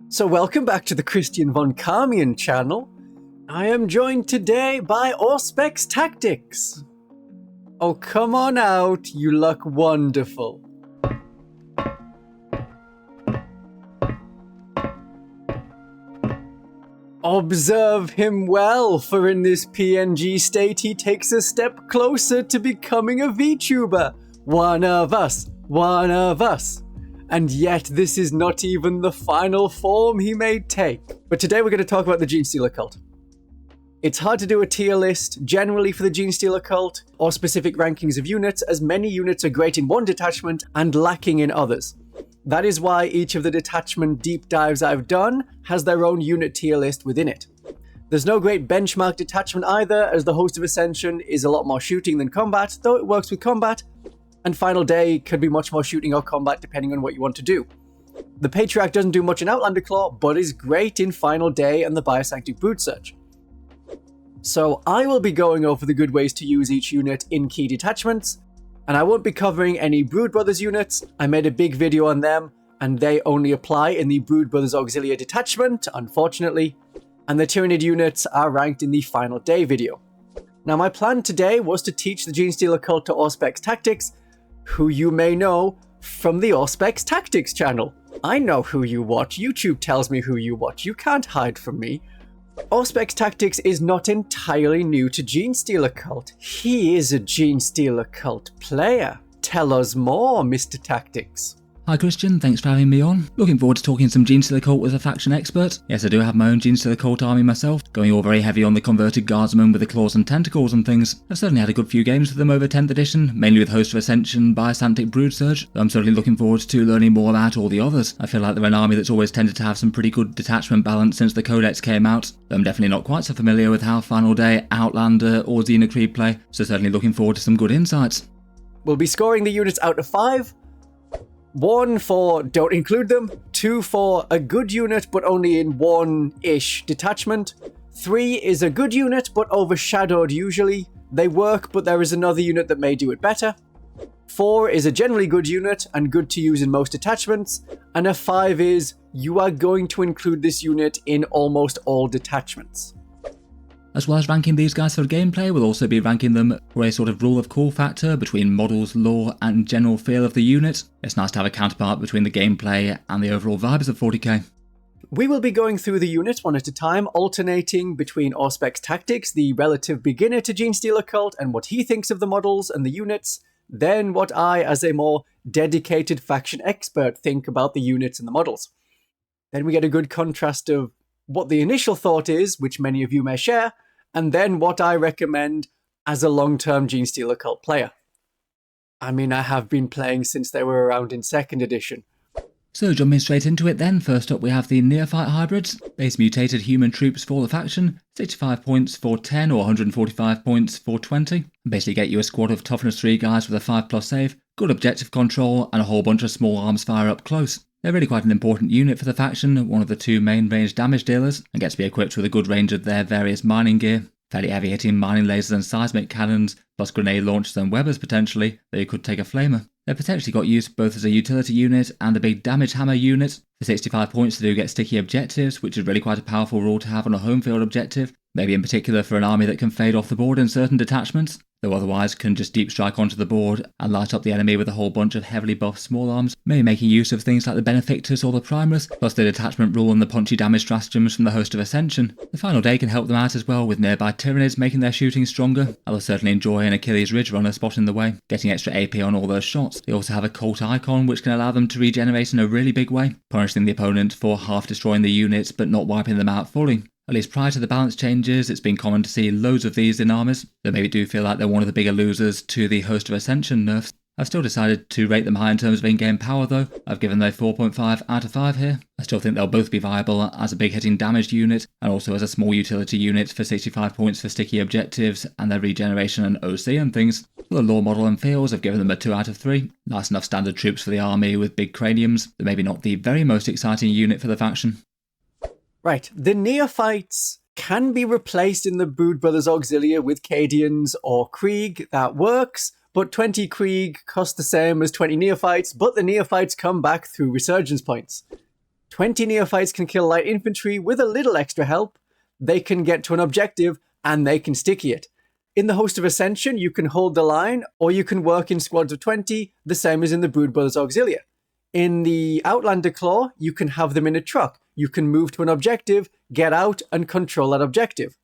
So welcome back to the Christian Von Carmian channel. I am joined today by Auspex Tactics. Oh, come on out, you look wonderful. Observe him well, for in this PNG state he takes a step closer to becoming a Vtuber. One of us, one of us. And yet this is not even the final form he may take. But today we're going to talk about the Genestealer Cult. It's hard to do a tier list generally for the Genestealer Cult, or specific rankings of units, as many units are great in one detachment and lacking in others. That is why each of the detachment deep dives I've done has their own unit tier list within it. There's no great benchmark detachment either, as the Host of Ascension is a lot more shooting than combat, though it works with combat, and Final Day could be much more shooting or combat depending on what you want to do. The Patriarch doesn't do much in Outlander Claw, but is great in Final Day and the Biosanctic Brood Surge. So I will be going over the good ways to use each unit in key detachments, and I won't be covering any Brood Brothers units. I made a big video on them, and they only apply in the Brood Brothers Auxilia detachment, unfortunately, and the Tyrannid units are ranked in the Final Day video. Now my plan today was to teach the Genestealer Cult to Auspex Tactics, who you may know from the Auspex Tactics channel. I know who you watch, YouTube tells me who you watch, you can't hide from me. Auspex Tactics is not entirely new to Genestealer Cult. He is a Genestealer Cult player. Tell us more, Mr. Tactics. Hi Christian, thanks for having me on. Looking forward to talking some Genestealer Cult with a faction expert. Yes, I do have my own Genestealer Cult army myself, going all very heavy on the converted guardsmen with the claws and tentacles and things. I've certainly had a good few games with them over 10th edition, mainly with Host of Ascension, Biosanctic Brood Surge, though I'm certainly looking forward to learning more about all the others. I feel like they're an army that's always tended to have some pretty good detachment balance since the Codex came out, though I'm definitely not quite so familiar with how Final Day, Outlander or Xenocreed play, so certainly looking forward to some good insights. We'll be scoring the units out of 5. 1 for don't include them, 2 for a good unit but only in one-ish detachment, 3 is a good unit but overshadowed usually, they work but there is another unit that may do it better, 4 is a generally good unit and good to use in most detachments, and a 5 is you are going to include this unit in almost all detachments. As well as ranking these guys for gameplay, we'll also be ranking them for a sort of rule of cool factor between models, lore, and general feel of the unit. It's nice to have a counterpart between the gameplay and the overall vibes of 40k. We will be going through the units one at a time, alternating between Auspex Tactics, the relative beginner to Genestealer Cult, and what he thinks of the models and the units, then what I, as a more dedicated faction expert, think about the units and the models. Then we get a good contrast of what the initial thought is, which many of you may share, and then what I recommend as a long-term Genestealer Cult player. I mean, I have been playing since they were around in 2nd edition. So jumping straight into it then, first up we have the Neophyte Hybrids, base mutated human troops for the faction, 65 points for 10 or 145 points for 20. Basically get you a squad of toughness 3 guys with a 5+ save, good objective control, and a whole bunch of small arms fire up close. They're really quite an important unit for the faction, one of the 2 main ranged damage dealers, and gets to be equipped with a good range of their various mining gear. Fairly heavy hitting mining lasers and seismic cannons, plus grenade launchers and webbers potentially, though you could take a flamer. They've potentially got use both as a utility unit and a big damage hammer unit. For 65 points they do get sticky objectives, which is really quite a powerful rule to have on a home field objective, maybe in particular for an army that can fade off the board in certain detachments, though otherwise can just deep strike onto the board and light up the enemy with a whole bunch of heavily buffed small arms, maybe making use of things like the Benefictus or the Primus, plus the detachment rule and the punchy damage stratagems from the Host of Ascension. The Final Day can help them out as well, with nearby Tyrannids making their shooting stronger. I'll certainly enjoy an Achilles Ridgerunner spotting the way, getting extra AP on all those shots. They also have a Cult Icon which can allow them to regenerate in a really big way, punishing the opponent for half destroying the units but not wiping them out fully. At least prior to the balance changes, it's been common to see loads of these in armies, that maybe do feel like they're one of the bigger losers to the Host of Ascension nerfs. I've still decided to rate them high in terms of in-game power though. I've given them a 4.5 out of 5 here. I still think they'll both be viable as a big hitting damaged unit, and also as a small utility unit for 65 points for sticky objectives and their regeneration and OC and things. For the lore model and feels, I've given them a 2 out of 3. Nice enough standard troops for the army with big craniums, but maybe not the very most exciting unit for the faction. Right, the Neophytes can be replaced in the Brood Brothers Auxilia with Cadians or Krieg, that works, but 20 Krieg cost the same as 20 Neophytes, but the Neophytes come back through resurgence points. 20 Neophytes can kill light infantry with a little extra help. They can get to an objective, and they can sticky it. In the Host of Ascension, you can hold the line, or you can work in squads of 20, the same as in the Brood Brothers Auxilia. In the Outlander Claw, you can have them in a truck. You can move to an objective, get out, and control that objective.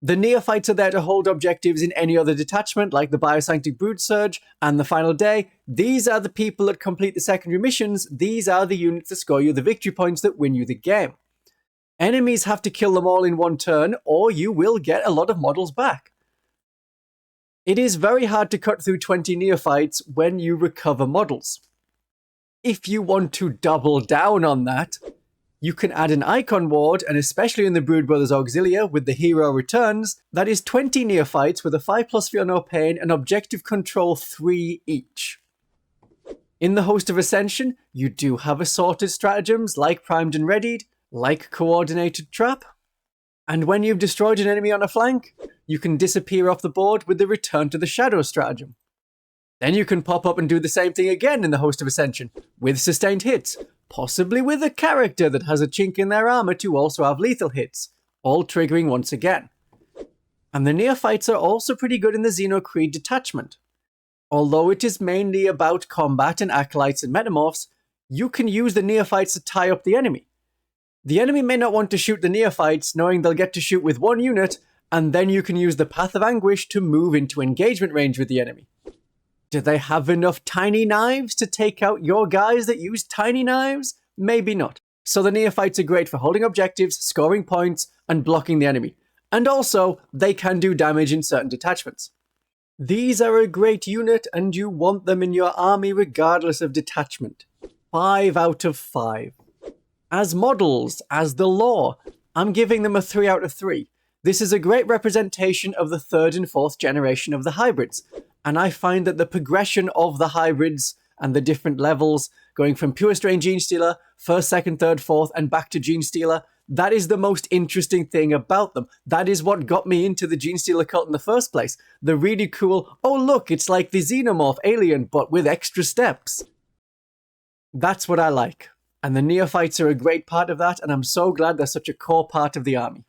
The Neophytes are there to hold objectives in any other detachment, like the Biosanctic Brood Surge and the Final Day. These are the people that complete the secondary missions. These are the units that score you the victory points that win you the game. Enemies have to kill them all in one turn, or you will get a lot of models back. It is very hard to cut through 20 Neophytes when you recover models. If you want to double down on that, you can add an Iconward, and especially in the Brood Brothers Auxilia with the Hero Returns, that is 20 Neophytes with a 5+ Feel No Pain and Objective Control 3 each. In the Host of Ascension, you do have assorted stratagems like Primed and Readied, like Coordinated Trap, and when you've destroyed an enemy on a flank, you can disappear off the board with the Return to the Shadow stratagem. Then you can pop up and do the same thing again in the Host of Ascension, with sustained hits, possibly with a character that has a chink in their armor to also have lethal hits, all triggering once again. And the Neophytes are also pretty good in the Xeno Creed detachment. Although it is mainly about combat and acolytes and metamorphs, you can use the Neophytes to tie up the enemy. The enemy may not want to shoot the Neophytes, knowing they'll get to shoot with one unit, and then you can use the Path of Anguish to move into engagement range with the enemy. Do they have enough tiny knives to take out your guys that use tiny knives? Maybe not. So the Neophytes are great for holding objectives, scoring points, and blocking the enemy. And also, they can do damage in certain detachments. These are a great unit, and you want them in your army regardless of detachment. 5 out of 5. As models, as the lore, I'm giving them a 3 out of 3. This is a great representation of the 3rd and 4th generation of the hybrids. And I find that the progression of the hybrids and the different levels, going from Purestrain Genestealer, 1st, 2nd, 3rd, 4th, and back to Genestealer, that is the most interesting thing about them. That is what got me into the Genestealer cult in the first place. The really cool, oh look, it's like the Xenomorph alien, but with extra steps. That's what I like. And the Neophytes are a great part of that, and I'm so glad they're such a core part of the army.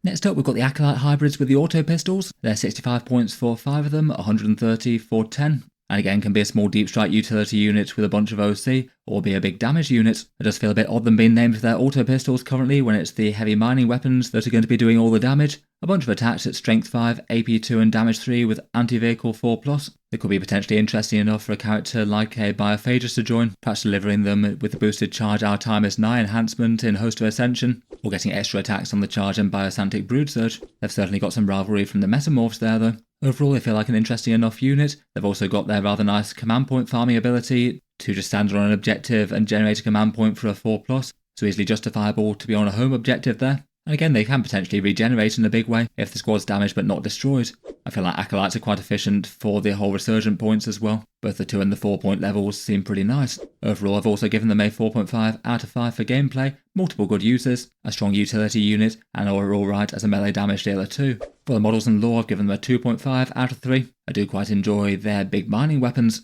Next up, we've got the Acolyte Hybrids with the Autopistols. They're 65 points for 5 of them, 130 for 10. And again, can be a small deep strike utility unit with a bunch of OC, or be a big damage unit. It does feel a bit odd them being named for their Autopistols currently, when it's the heavy mining weapons that are going to be doing all the damage. A bunch of attacks at Strength 5, AP 2 and Damage 3 with Anti-Vehicle 4+. It could be potentially interesting enough for a character like a Biophagus to join, perhaps delivering them with the boosted Charge Our Time is Nigh enhancement in Host of Ascension, or getting extra attacks on the Charge and Biosanctic Brood Surge. They've certainly got some rivalry from the Metamorphs there though. Overall, they feel like an interesting enough unit. They've also got their rather nice command point farming ability to just stand on an objective and generate a command point for a 4+, so easily justifiable to be on a home objective there. And again, they can potentially regenerate in a big way if the squad's damaged but not destroyed. I feel like Acolytes are quite efficient for the whole resurgent points as well. Both the 2 and the 4 point levels seem pretty nice. Overall, I've also given them a 4.5 out of 5 for gameplay, multiple good uses, a strong utility unit, and are alright as a melee damage dealer too. For the models and lore, I've given them a 2.5 out of 3. I do quite enjoy their big mining weapons.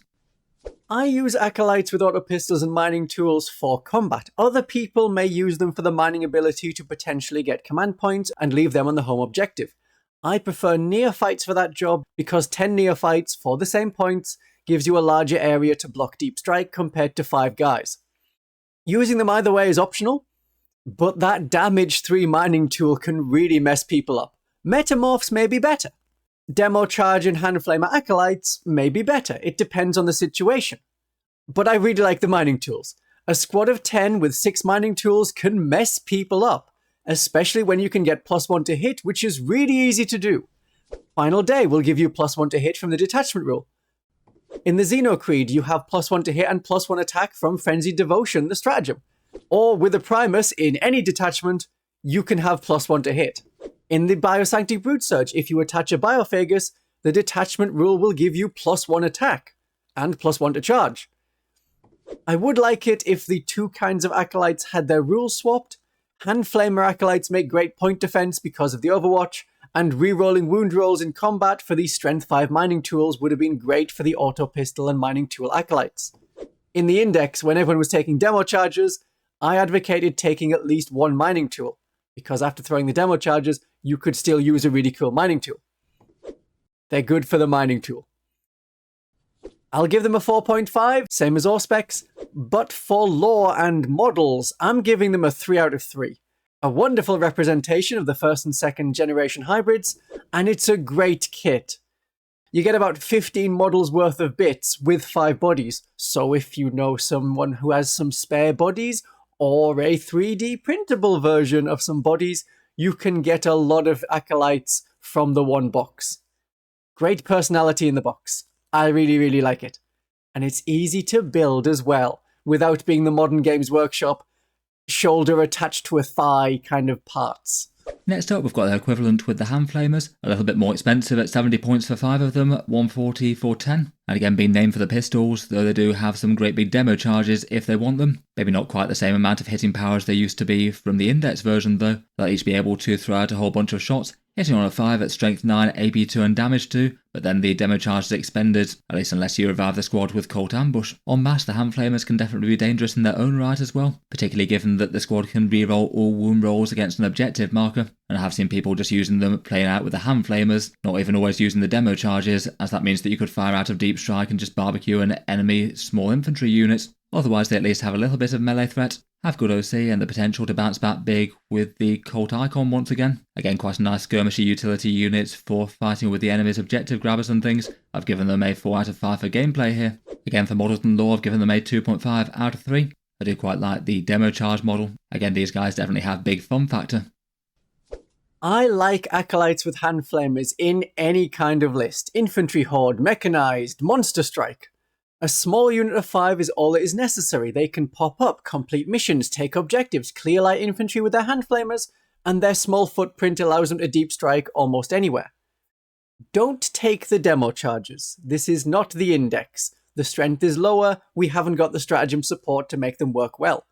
I use Acolytes with Autopistols and mining tools for combat. Other people may use them for the mining ability to potentially get command points and leave them on the home objective. I prefer Neophytes for that job because 10 Neophytes for the same points gives you a larger area to block deep strike compared to 5 guys. Using them either way is optional, but that damage 3 mining tool can really mess people up. Metamorphs may be better. Demo Charge and Handflamer Acolytes may be better. It depends on the situation. But I really like the mining tools. A squad of 10 with 6 mining tools can mess people up, especially when you can get +1 to hit, which is really easy to do. Final Day will give you +1 to hit from the detachment rule. In the Xeno Creed, you have +1 to hit and +1 attack from Frenzied Devotion, the stratagem. Or with the Primus, in any detachment, you can have +1 to hit. In the Biosanctic Brood Surge, if you attach a Biophagus, the detachment rule will give you +1 attack and +1 to charge. I would like it if the 2 kinds of Acolytes had their rules swapped. Handflamer Acolytes make great point defense because of the Overwatch, and rerolling wound rolls in combat for these Strength 5 mining tools would have been great for the Autopistol and mining tool Acolytes. In the Index, when everyone was taking demo charges, I advocated taking at least one mining tool, because after throwing the demo charges, you could still use a really cool mining tool. They're good for the mining tool. I'll give them a 4.5, same as Auspex, but for lore and models, I'm giving them a 3 out of 3. A wonderful representation of the first and second generation hybrids, and it's a great kit. You get about 15 models worth of bits with 5 bodies, so if you know someone who has some spare bodies, or a 3D printable version of some bodies, you can get a lot of acolytes from the one box. Great personality in the box. I really, really like it. And it's easy to build as well, without being the Modern Games Workshop shoulder attached to a thigh kind of parts. Next up, we've got their equivalent with the Hand Flamers, a little bit more expensive at 70 points for 5 of them, 140 for 10. And again, being named for the pistols, though they do have some great big demo charges if they want them. Maybe not quite the same amount of hitting power as they used to be from the Index version though. They'll each be able to throw out a whole bunch of shots, hitting on a 5 at strength 9, AP 2 and damage 2, but then the demo charge is expended, at least unless you revive the squad with Colt Ambush. En masse, the Hand Flamers can definitely be dangerous in their own right as well, particularly given that the squad can reroll all wound rolls against an objective marker, and I have seen people just using them playing out with the Hand Flamers, not even always using the demo charges, as that means that you could fire out of Deep Strike and just barbecue an enemy small infantry unit. Otherwise they at least have a little bit of melee threat, have good OC and the potential to bounce back big with the Colt Icon once again. Again, quite a nice skirmishy utility unit for fighting with the enemy's objective grabbers and things. I've given them a 4 out of 5 for gameplay here. Again, for models and lore, I've given them a 2.5 out of 3. I do quite like the demo charge model. Again, these guys definitely have big fun factor. I like Acolytes with Hand Flamers in any kind of list. Infantry Horde, Mechanized, Monster Strike. A small unit of 5 is all that is necessary. They can pop up, complete missions, take objectives, clear light infantry with their Hand Flamers, and their small footprint allows them to deep strike almost anywhere. Don't take the demo charges. This is not the Index. The strength is lower, we haven't got the stratagem support to make them work well.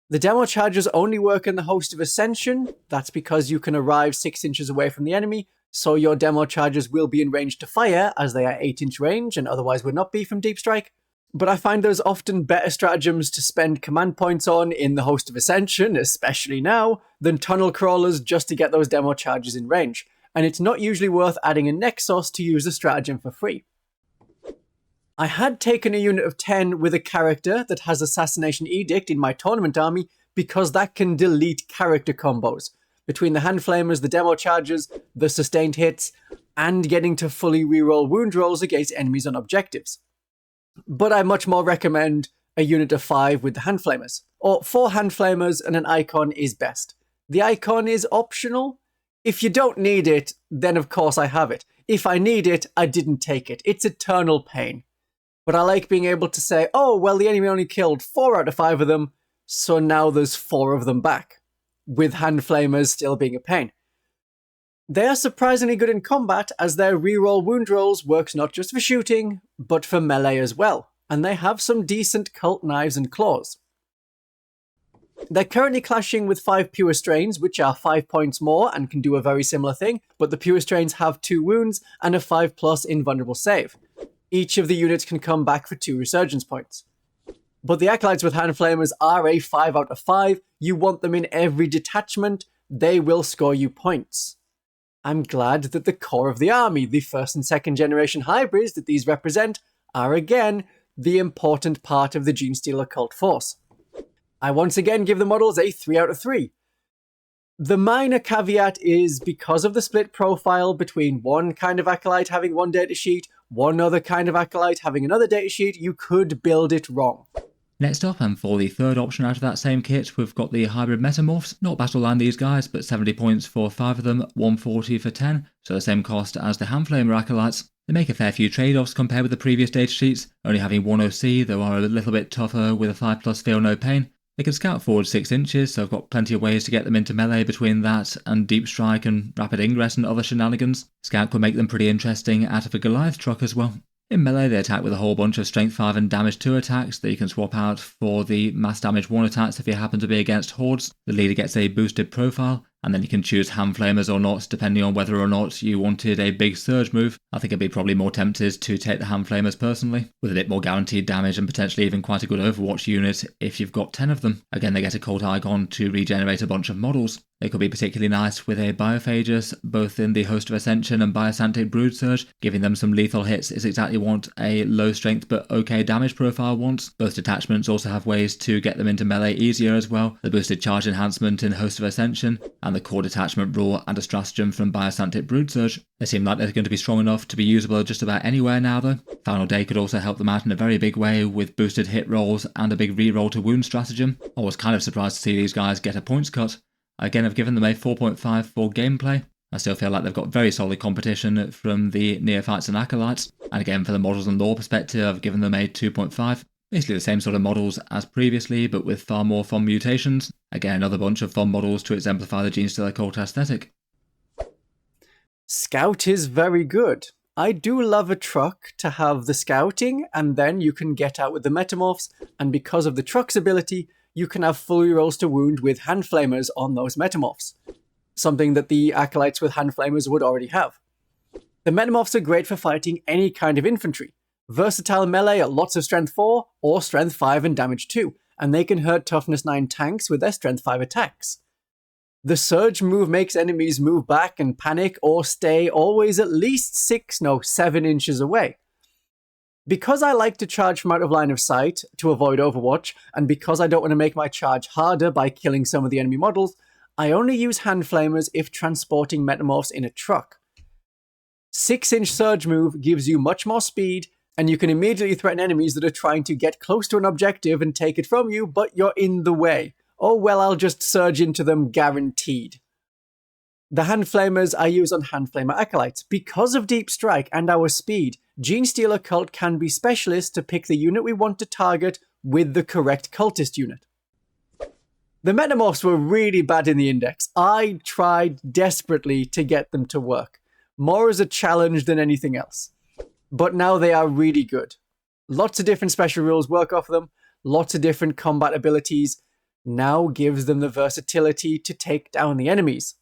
The demo charges only work in the Host of Ascension. That's because you can arrive 6 inches away from the enemy, so your demo charges will be in range to fire, as they are 8-inch range and otherwise would not be from Deep Strike. But I find there's often better stratagems to spend command points on in the Host of Ascension, especially now, than tunnel crawlers just to get those demo charges in range. And it's not usually worth adding a Nexus to use a stratagem for free. I had taken a unit of 10 with a character that has Assassination Edict in my tournament army because that can delete character combos. Between the Hand Flamers, the demo charges, the sustained hits, and getting to fully reroll wound rolls against enemies on objectives. But I much more recommend a unit of 5 with the Hand Flamers. Or 4 Hand Flamers and an Icon is best. The Icon is optional. If you don't need it, then of course I have it. If I need it, I didn't take it. It's eternal pain. But I like being able to say, oh, well, the enemy only killed 4 out of 5 of them, so now there's 4 of them back, with Hand Flamers still being a pain. They are surprisingly good in combat, as their reroll wound rolls works not just for shooting, but for melee as well, and they have some decent cult knives and claws. They're currently clashing with 5 Purestrains, which are 5 points more and can do a very similar thing, but the Purestrains have 2 wounds and a 5+ invulnerable save. Each of the units can come back for 2 resurgence points. But the Acolytes with Hand Flamers are a 5 out of 5. You want them in every detachment. They will score you points. I'm glad that the core of the army, the first and second generation hybrids that these represent, are again the important part of the Genestealer Cult force. I once again give the models a 3 out of 3. The minor caveat is because of the split profile between one kind of Acolyte having one datasheet, one other kind of Acolyte having another datasheet, you could build it wrong. Next up, and for the third option out of that same kit, we've got the Hybrid Metamorphs. Not battle line these guys, but 70 points for 5 of them, 140 for 10, so the same cost as the Hand Flamer Acolytes. They make a fair few trade-offs compared with the previous datasheets, only having 1 OC, though are a little bit tougher with a 5+ feel no pain. They can scout forward 6 inches, so I've got plenty of ways to get them into melee between that and Deep Strike and Rapid Ingress and other shenanigans. Scout could make them pretty interesting out of a Goliath Truck as well. In melee, they attack with a whole bunch of Strength 5 and Damage 2 attacks that you can swap out for the Mass Damage 1 attacks if you happen to be against Hordes. The leader gets a boosted profile, and then you can choose hand flamers or not, depending on whether or not you wanted a big surge move. I think I'd be probably more tempted to take the hand flamers personally, with a bit more guaranteed damage and potentially even quite a good Overwatch unit if you've got 10 of them. Again, they get a cult icon to regenerate a bunch of models. They could be particularly nice with a Biophagus, both in the Host of Ascension and Biosantic Brood Surge. Giving them some lethal hits is exactly what a low strength but okay damage profile wants. Both detachments also have ways to get them into melee easier as well. The boosted charge enhancement in Host of Ascension, and the core detachment rule and a stratagem from Biosantic Brood Surge. They seem like they're going to be strong enough to be usable just about anywhere now though. Final Day could also help them out in a very big way with boosted hit rolls and a big reroll to wound stratagem. I was kind of surprised to see these guys get a points cut. Again, I've given them a 4.5 for gameplay. I still feel like they've got very solid competition from the Neophytes and Acolytes. And again, for the models and lore perspective, I've given them a 2.5. Basically the same sort of models as previously, but with far more fun mutations. Again, another bunch of fun models to exemplify the Genestealer Cult aesthetic. Scout is very good. I do love a truck to have the scouting, and then you can get out with the Metamorphs, and because of the truck's ability, you can have full rerolls to wound with hand flamers on those Metamorphs. Something that the Acolytes with hand flamers would already have. The Metamorphs are great for fighting any kind of infantry. Versatile melee at lots of strength 4 or strength 5 and damage 2, and they can hurt toughness 9 tanks with their strength 5 attacks. The surge move makes enemies move back and panic or stay always at least 7 inches away. Because I like to charge from out of line of sight to avoid Overwatch, and because I don't want to make my charge harder by killing some of the enemy models, I only use hand flamers if transporting Metamorphs in a truck. 6-inch surge move gives you much more speed, and you can immediately threaten enemies that are trying to get close to an objective and take it from you, but you're in the way. Oh well, I'll just surge into them guaranteed. The hand flamers I use on hand flamer acolytes. Because of deep strike and our speed, Genestealer Cult can be specialists to pick the unit we want to target with the correct cultist unit. The Metamorphs were really bad in the index. I tried desperately to get them to work. More as a challenge than anything else. But now they are really good. Lots of different special rules work off them, lots of different combat abilities. Now gives them the versatility to take down the enemies.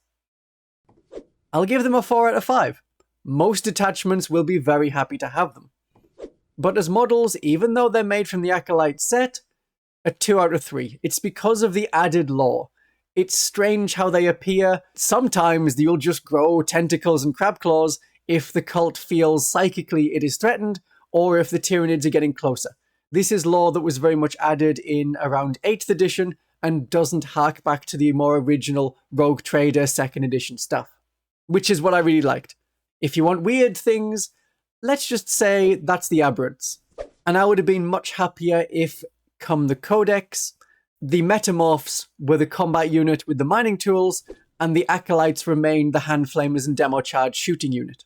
I'll give them a 4 out of 5. Most detachments will be very happy to have them. But as models, even though they're made from the Acolyte set, a 2 out of 3. It's because of the added lore. It's strange how they appear. Sometimes you'll just grow tentacles and crab claws if the cult feels psychically it is threatened, or if the Tyranids are getting closer. This is lore that was very much added in around 8th edition, and doesn't hark back to the more original Rogue Trader 2nd edition stuff. Which is what I really liked. If you want weird things, let's just say that's the Aberrants. And I would have been much happier if, come the Codex, the Metamorphs were the combat unit with the mining tools, and the Acolytes remained the hand flamers and demo charge shooting unit.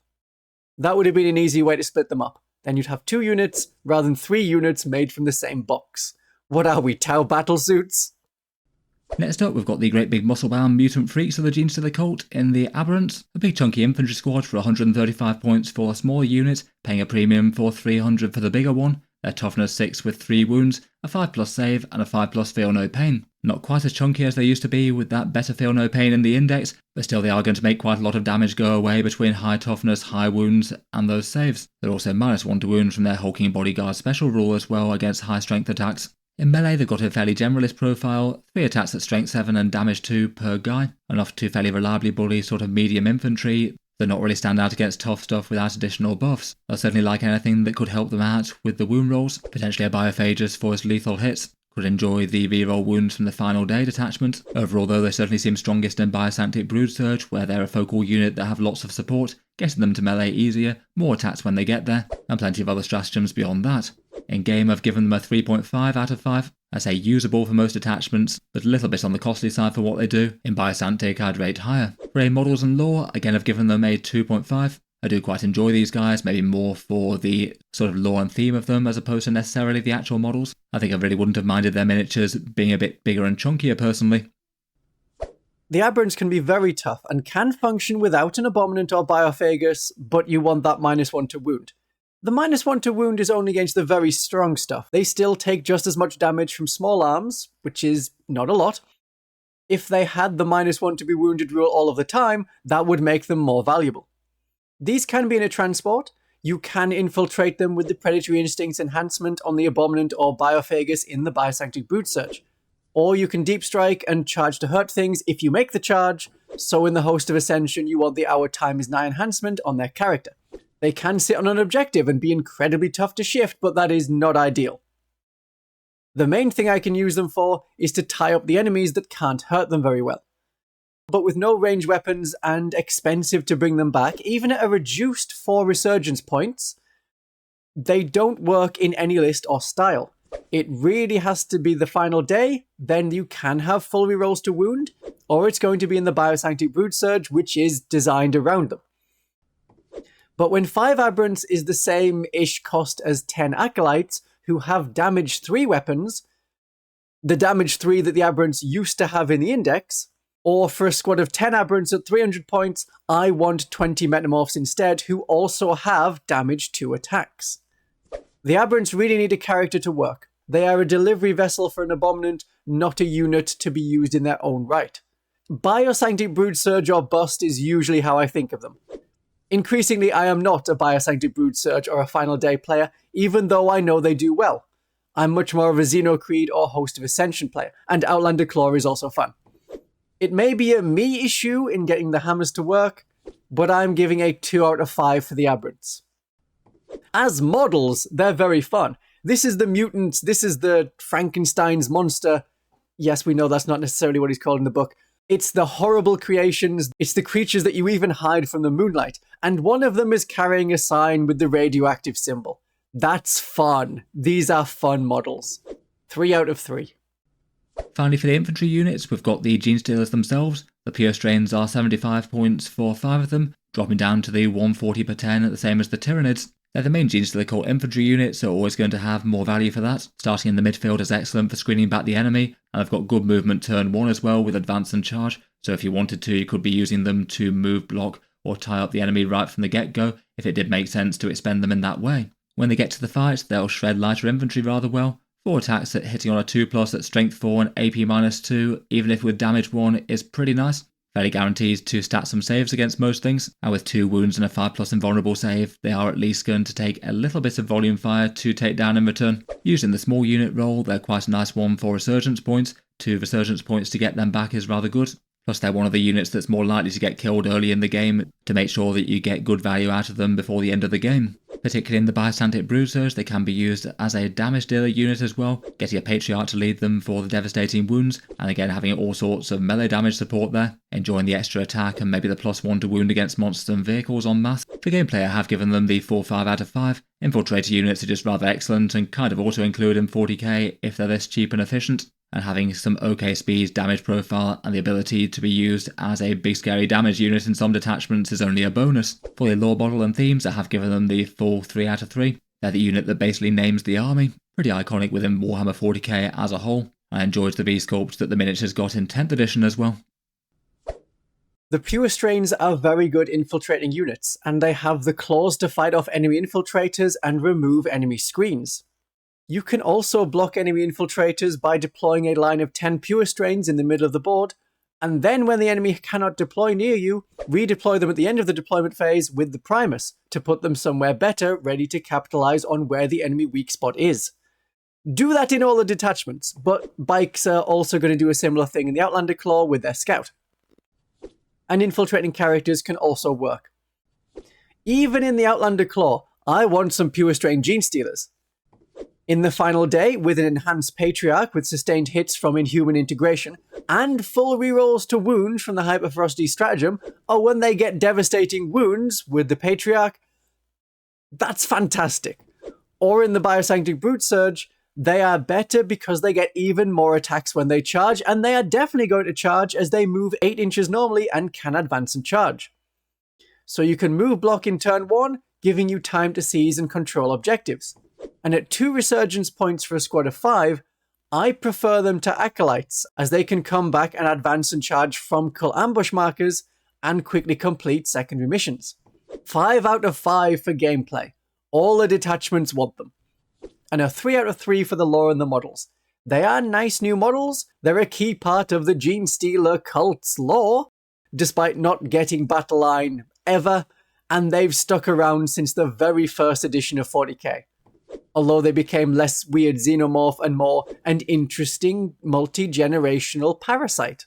That would have been an easy way to split them up. Then you'd have 2 units rather than 3 units made from the same box. What are we, Tau battlesuits? Next up, we've got the great big muscle-bound mutant freaks of the Genestealer Cult in the Aberrants. A big chunky infantry squad for 135 points for a smaller unit, paying a premium for 300 for the bigger one. Their toughness 6 with 3 wounds, a 5+ save, and a 5+ feel no pain. Not quite as chunky as they used to be with that better feel no pain in the index, but still they are going to make quite a lot of damage go away between high toughness, high wounds, and those saves. They're also -1 to wound from their hulking bodyguard special rule as well against high strength attacks. In melee, they've got a fairly generalist profile, 3 attacks at strength 7 and damage 2 per guy, enough to fairly reliably bully sort of medium infantry. They're not really stand out against tough stuff without additional buffs. They'll certainly like anything that could help them out with the wound rolls, potentially a Biophagus for his lethal hits. Could enjoy the reroll wounds from the Final Day detachment. Overall though, they certainly seem strongest in Biosantic Brood Surge, where they're a focal unit that have lots of support, getting them to melee easier, more attacks when they get there, and plenty of other stratagems beyond that. In game I've given them a 3.5 out of 5. I say usable for most attachments, but a little bit on the costly side for what they do. In Biosantic I'd rate higher. For models and lore, again I've given them a 2.5. I do quite enjoy these guys, maybe more for the sort of lore and theme of them as opposed to necessarily the actual models. I think I really wouldn't have minded their miniatures being a bit bigger and chunkier personally. The Aberrants can be very tough and can function without an Abominant or Biophagus, but you want that -1 to wound. The -1 to wound is only against the very strong stuff. They still take just as much damage from small arms, which is not a lot. If they had the -1 to be wounded rule all of the time, that would make them more valuable. These can be in a transport. You can infiltrate them with the Predatory Instincts enhancement on the Abominant or Biophagus in the Biosanctic Brute Surge. Or you can deep strike and charge to hurt things if you make the charge, so in the Host of Ascension you want the Hour Time is 9 enhancement on their character. They can sit on an objective and be incredibly tough to shift, but that is not ideal. The main thing I can use them for is to tie up the enemies that can't hurt them very well. But with no range weapons and expensive to bring them back, even at a reduced 4 resurgence points, they don't work in any list or style. It really has to be the final day, then you can have full rerolls to wound, or it's going to be in the Biosanctic Brood Surge, which is designed around them. But when 5 Aberrants is the same-ish cost as 10 Acolytes, who have damage 3 weapons, the damage 3 that the Aberrants used to have in the index, or for a squad of 10 Aberrants at 300 points, I want 20 Metamorphs instead, who also have damage 2 attacks. The Aberrants really need a character to work. They are a delivery vessel for an Abominant, not a unit to be used in their own right. Biosanctic Brood Surge or bust is usually how I think of them. Increasingly, I am not a Biosanctic Brood Surge or a Final Day player, even though I know they do well. I'm much more of a Xenocreed or Host of Ascension player, and Outlander Claw is also fun. It may be a me issue in getting the hammers to work, but I'm giving a 2 out of 5 for the Aberrants. As models, they're very fun. This is the mutant, this is the Frankenstein's monster. Yes, we know that's not necessarily what he's called in the book. It's the horrible creations, it's the creatures that you even hide from the moonlight, and one of them is carrying a sign with the radioactive symbol. That's fun. These are fun models. 3 out of 3. Finally, for the infantry units, we've got the Genestealers themselves. The Purestrains are 75 points for 5 of them, dropping down to the 140 per 10, the same as the Tyranids. They're the main Genestealer Cult infantry unit, so always going to have more value for that. Starting in the midfield is excellent for screening back the enemy, and they've got good movement turn 1 as well with advance and charge, so if you wanted to, you could be using them to move, block, or tie up the enemy right from the get-go, if it did make sense to expend them in that way. When they get to the fight, they'll shred lighter infantry rather well. 4 attacks at hitting on a 2+ at strength 4 and AP -2, even if with damage 1, is pretty nice. Fairly guaranteed to stat some saves against most things, and with 2 wounds and a 5+ invulnerable save, they are at least going to take a little bit of volume fire to take down in return. Using the small unit role, they're quite a nice one for resurgence points. 2 resurgence points to get them back is rather good. Plus they're one of the units that's more likely to get killed early in the game to make sure that you get good value out of them before the end of the game. Particularly in the Biosanctic Brood Surge, they can be used as a damage dealer unit as well, getting a Patriarch to lead them for the devastating wounds, and again having all sorts of melee damage support there, enjoying the extra attack and maybe the +1 to wound against monsters and vehicles en masse. For gameplay, I have given them the 4/5 out of 5. Infiltrator units are just rather excellent and kind of auto-include in 40k if they're this cheap and efficient, and having some OK speed, damage profile, and the ability to be used as a big scary damage unit in some detachments is only a bonus. For the lore model and themes, I have given them the full 3 out of 3. They're the unit that basically names the army. Pretty iconic within Warhammer 40k as a whole. I enjoyed the V-sculpt that the miniatures got in 10th edition as well. The Purestrains are very good infiltrating units, and they have the claws to fight off enemy infiltrators and remove enemy screens. You can also block enemy infiltrators by deploying a line of 10 Purestrains in the middle of the board, and then when the enemy cannot deploy near you, redeploy them at the end of the deployment phase with the Primus to put them somewhere better, ready to capitalize on where the enemy weak spot is. Do that in all the detachments, but bikes are also going to do a similar thing in the Outlander Claw with their Scout. And infiltrating characters can also work. Even in the Outlander Claw, I want some Purestrain Genestealers. In the final day, with an enhanced Patriarch with sustained hits from Inhuman integration, and full rerolls to wounds from the Hyperferocity stratagem, or when they get devastating wounds with the Patriarch, that's fantastic. Or in the Biosanctic Brute Surge, they are better because they get even more attacks when they charge, and they are definitely going to charge as they move 8 inches normally and can advance and charge. So you can move block in turn 1, giving you time to seize and control objectives. And at 2 resurgence points for a squad of 5, I prefer them to Acolytes, as they can come back and advance and charge from cult ambush markers and quickly complete secondary missions. 5 out of 5 for gameplay. All the detachments want them. And a 3 out of 3 for the lore and the models. They are nice new models, they're a key part of the Genestealer Cults lore, despite not getting battle line ever, and they've stuck around since the very first edition of 40k. Although they became less weird xenomorph and more an interesting multi-generational parasite.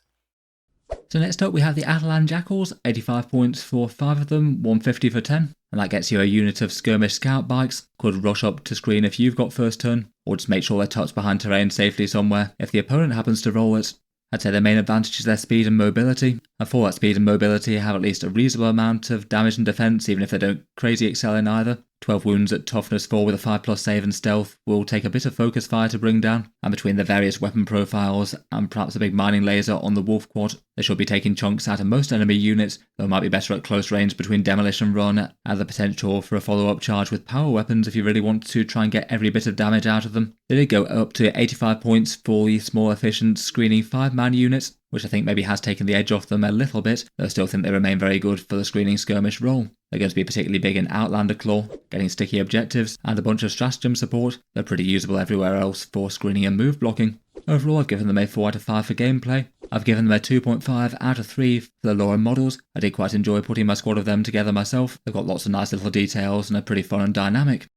So next up we have the Atalan Jackals, 85 points for 5 of them, 150 for 10. And that gets you a unit of skirmish scout bikes, could rush up to screen if you've got first turn, or just make sure they're tucked behind terrain safely somewhere if the opponent happens to roll it. I'd say their main advantage is their speed and mobility, and for that speed and mobility have at least a reasonable amount of damage and defense even if they don't crazy excel in either. 12 wounds at toughness 4 with a 5+ save and stealth will take a bit of focus fire to bring down, and between the various weapon profiles and perhaps a big mining laser on the wolf quad, they should be taking chunks out of most enemy units, though might be better at close range between demolition run and the potential for a follow-up charge with power weapons if you really want to try and get every bit of damage out of them. They did go up to 85 points for the small efficient screening 5-man units, which I think maybe has taken the edge off them a little bit, though I still think they remain very good for the screening skirmish role. They're going to be particularly big in Outlander Claw, getting sticky objectives, and a bunch of stratagem support. They're pretty usable everywhere else for screening and move blocking. Overall, I've given them a 4 out of 5 for gameplay. I've given them a 2.5 out of 3 for the lore and models. I did quite enjoy putting my squad of them together myself. They've got lots of nice little details and are pretty fun and dynamic.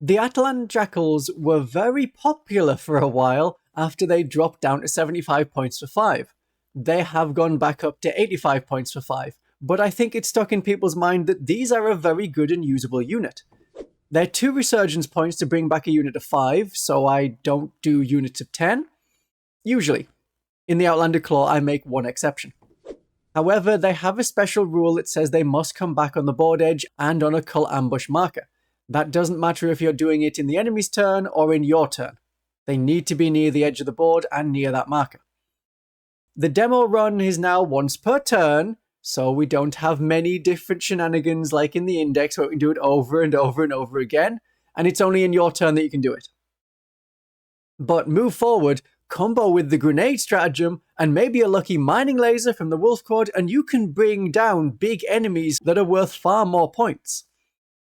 The Atalan Jackals were very popular for a while after they dropped down to 75 points for 5. They have gone back up to 85 points for 5, but I think it's stuck in people's mind that these are a very good and usable unit. They're 2 resurgence points to bring back a unit of 5, so I don't do units of 10. Usually. In the Outlander Claw, I make one exception. However, they have a special rule that says they must come back on the board edge and on a cult ambush marker. That doesn't matter if you're doing it in the enemy's turn or in your turn. They need to be near the edge of the board and near that marker. The demo run is now once per turn, so we don't have many different shenanigans like in the index where we can do it over and over and over again, and it's only in your turn that you can do it. But move forward, combo with the grenade stratagem, and maybe a lucky mining laser from the wolf quad, and you can bring down big enemies that are worth far more points.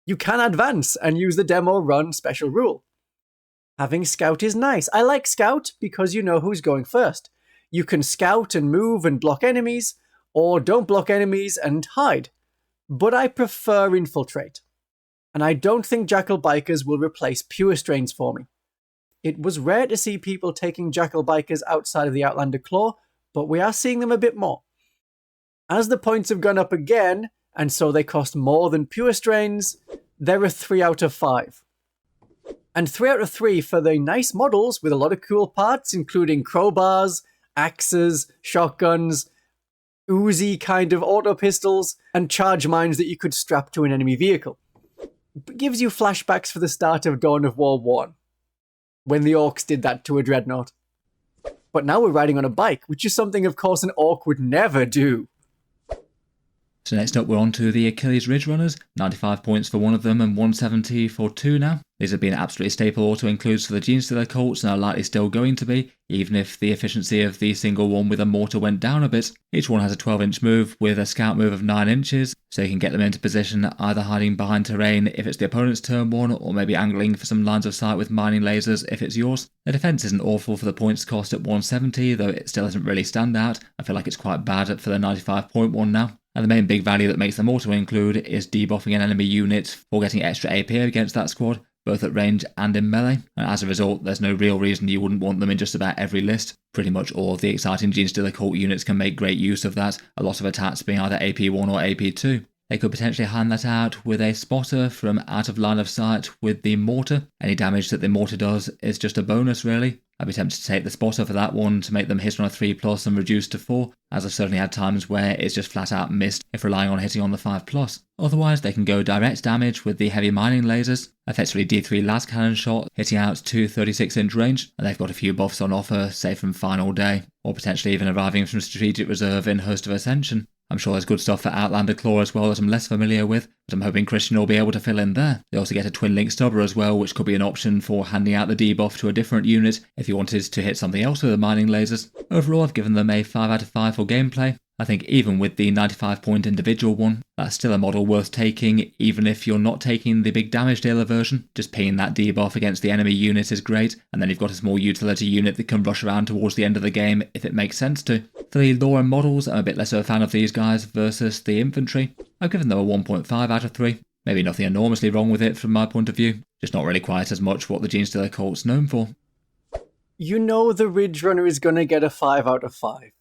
You can advance and use the demo run special rule. Having scout is nice. I like scout because you know who's going first. You can scout and move and block enemies, or don't block enemies and hide. But I prefer infiltrate. And I don't think Jackal Bikers will replace Purestrains for me. It was rare to see people taking Jackal Bikers outside of the Outlander Claw, but we are seeing them a bit more. As the points have gone up again, and so they cost more than Purestrains, they're a 3 out of 5. And 3 out of 3 for the nice models with a lot of cool parts, including crowbars, axes, shotguns, Uzi kind of autopistols, and charge mines that you could strap to an enemy vehicle. It gives you flashbacks for the start of Dawn of War 1, when the orcs did that to a dreadnought. But now we're riding on a bike, which is something of course an orc would never do. So next up we're on to the Achilles Ridgerunners, 95 points for one of them and 170 for 2 now. These have been absolutely staple auto-includes for the Genestealer Cults and are likely still going to be, even if the efficiency of the single one with a mortar went down a bit. Each one has a 12-inch move with a scout move of 9 inches, so you can get them into position either hiding behind terrain if it's the opponent's turn 1, or maybe angling for some lines of sight with mining lasers if it's yours. The defense isn't awful for the points cost at 170, though it still doesn't really stand out. I feel like it's quite bad for the 95 point one now. And the main big value that makes them auto-include is debuffing an enemy unit for getting extra AP against that squad, both at range and in melee, and as a result there's no real reason you wouldn't want them in just about every list. Pretty much all of the exciting Genestealer Cult units can make great use of that, a lot of attacks being either AP1 or AP2. They could potentially hand that out with a spotter from out of line of sight with the mortar. Any damage that the mortar does is just a bonus really. I'd be tempted to take the spotter for that one to make them hit on a 3+ and reduce to 4, as I've certainly had times where it's just flat out missed if relying on hitting on the 5+. Otherwise they can go direct damage with the heavy mining lasers, effectively D3 las cannon shot, hitting out to 36-inch range, and they've got a few buffs on offer, say from Final Day, or potentially even arriving from Strategic Reserve in Host of Ascension. I'm sure there's good stuff for Outlander Claw as well that I'm less familiar with, but I'm hoping Christian will be able to fill in there. They also get a Twin Link Stubber as well, which could be an option for handing out the debuff to a different unit if you wanted to hit something else with the mining lasers. Overall, I've given them a 5 out of 5 for gameplay. I think even with the 95-point individual one, that's still a model worth taking, even if you're not taking the big damage dealer version. Just pinging that debuff against the enemy unit is great, and then you've got a small utility unit that can rush around towards the end of the game if it makes sense to. For the lore and models, I'm a bit less of a fan of these guys versus the infantry. I've given them a 1.5 out of 3. Maybe nothing enormously wrong with it from my point of view, just not really quite as much what the Genestealer Cult's known for. You know the Ridgerunner is going to get a 5 out of 5.